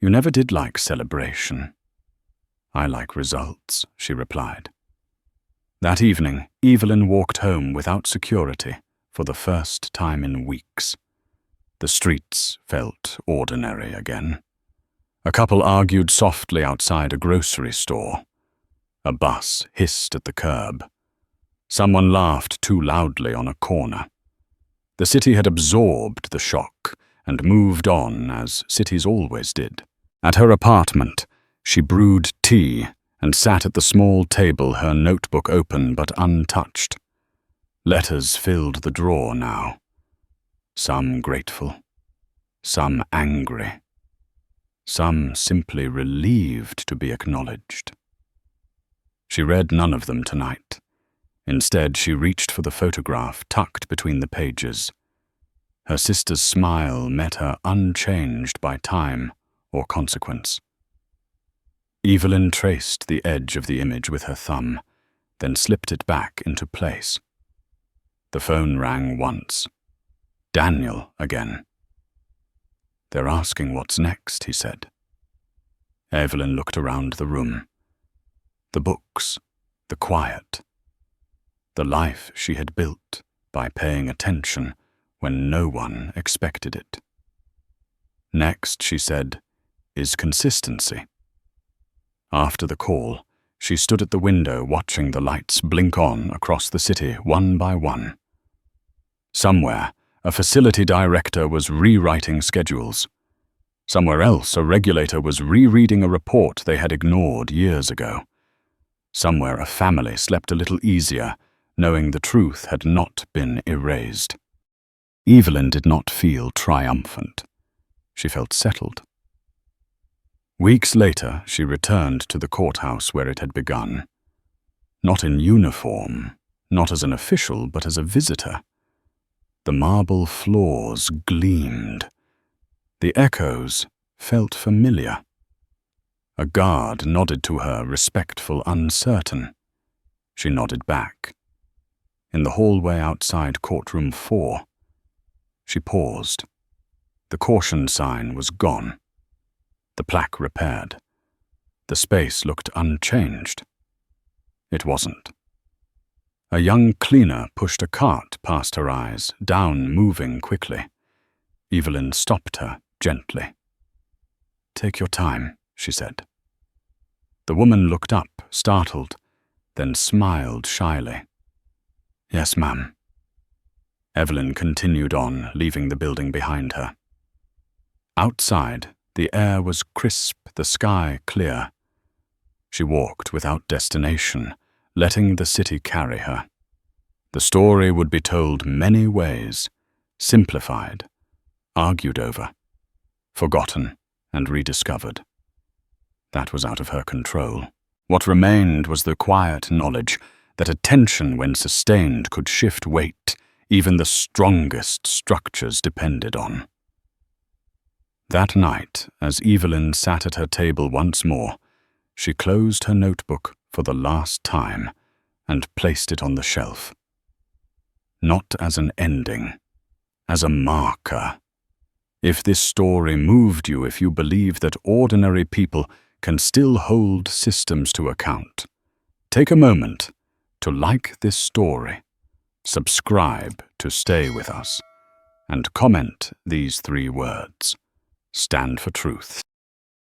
S1: "You never did like celebration." "I like results," she replied. That evening, Evelyn walked home without security for the first time in weeks. The streets felt ordinary again. A couple argued softly outside a grocery store. A bus hissed at the curb. Someone laughed too loudly on a corner. The city had absorbed the shock and moved on as cities always did. At her apartment, she brewed tea and sat at the small table, her notebook open but untouched. Letters filled the drawer now. Some grateful, some angry, some simply relieved to be acknowledged. She read none of them tonight. Instead, she reached for the photograph tucked between the pages. Her sister's smile met her unchanged by time or consequence. Evelyn traced the edge of the image with her thumb, then slipped it back into place. The phone rang once. Daniel again. "They're asking what's next," he said. Evelyn looked around the room. The books, the quiet, the life she had built by paying attention when no one expected it. "Next," she said, "is consistency." After the call, she stood at the window watching the lights blink on across the city one by one. Somewhere, a facility director was rewriting schedules. Somewhere else, a regulator was rereading a report they had ignored years ago. Somewhere, a family slept a little easier, knowing the truth had not been erased. Evelyn did not feel triumphant. She felt settled. Weeks later, she returned to the courthouse where it had begun. Not in uniform, not as an official, but as a visitor. The marble floors gleamed. The echoes felt familiar. A guard nodded to her, respectful, uncertain. She nodded back. In the hallway outside courtroom 4, she paused. The caution sign was gone. The plaque repaired. The space looked unchanged. It wasn't. A young cleaner pushed a cart past her eyes, down, moving quickly. Evelyn stopped her gently. "Take your time," she said. The woman looked up, startled, then smiled shyly. "Yes, ma'am." Evelyn continued on, leaving the building behind her. Outside, the air was crisp, the sky clear. She walked without destination, letting the city carry her. The story would be told many ways, simplified, argued over, forgotten and rediscovered. That was out of her control. What remained was the quiet knowledge that attention, when sustained, could shift weight even the strongest structures depended on. That night, as Evelyn sat at her table once more, she closed her notebook for the last time and placed it on the shelf. Not as an ending, as a marker. If this story moved you, if you believe that ordinary people can still hold systems to account, take a moment to like this story, subscribe to stay with us, and comment these 3 words. Stand for truth.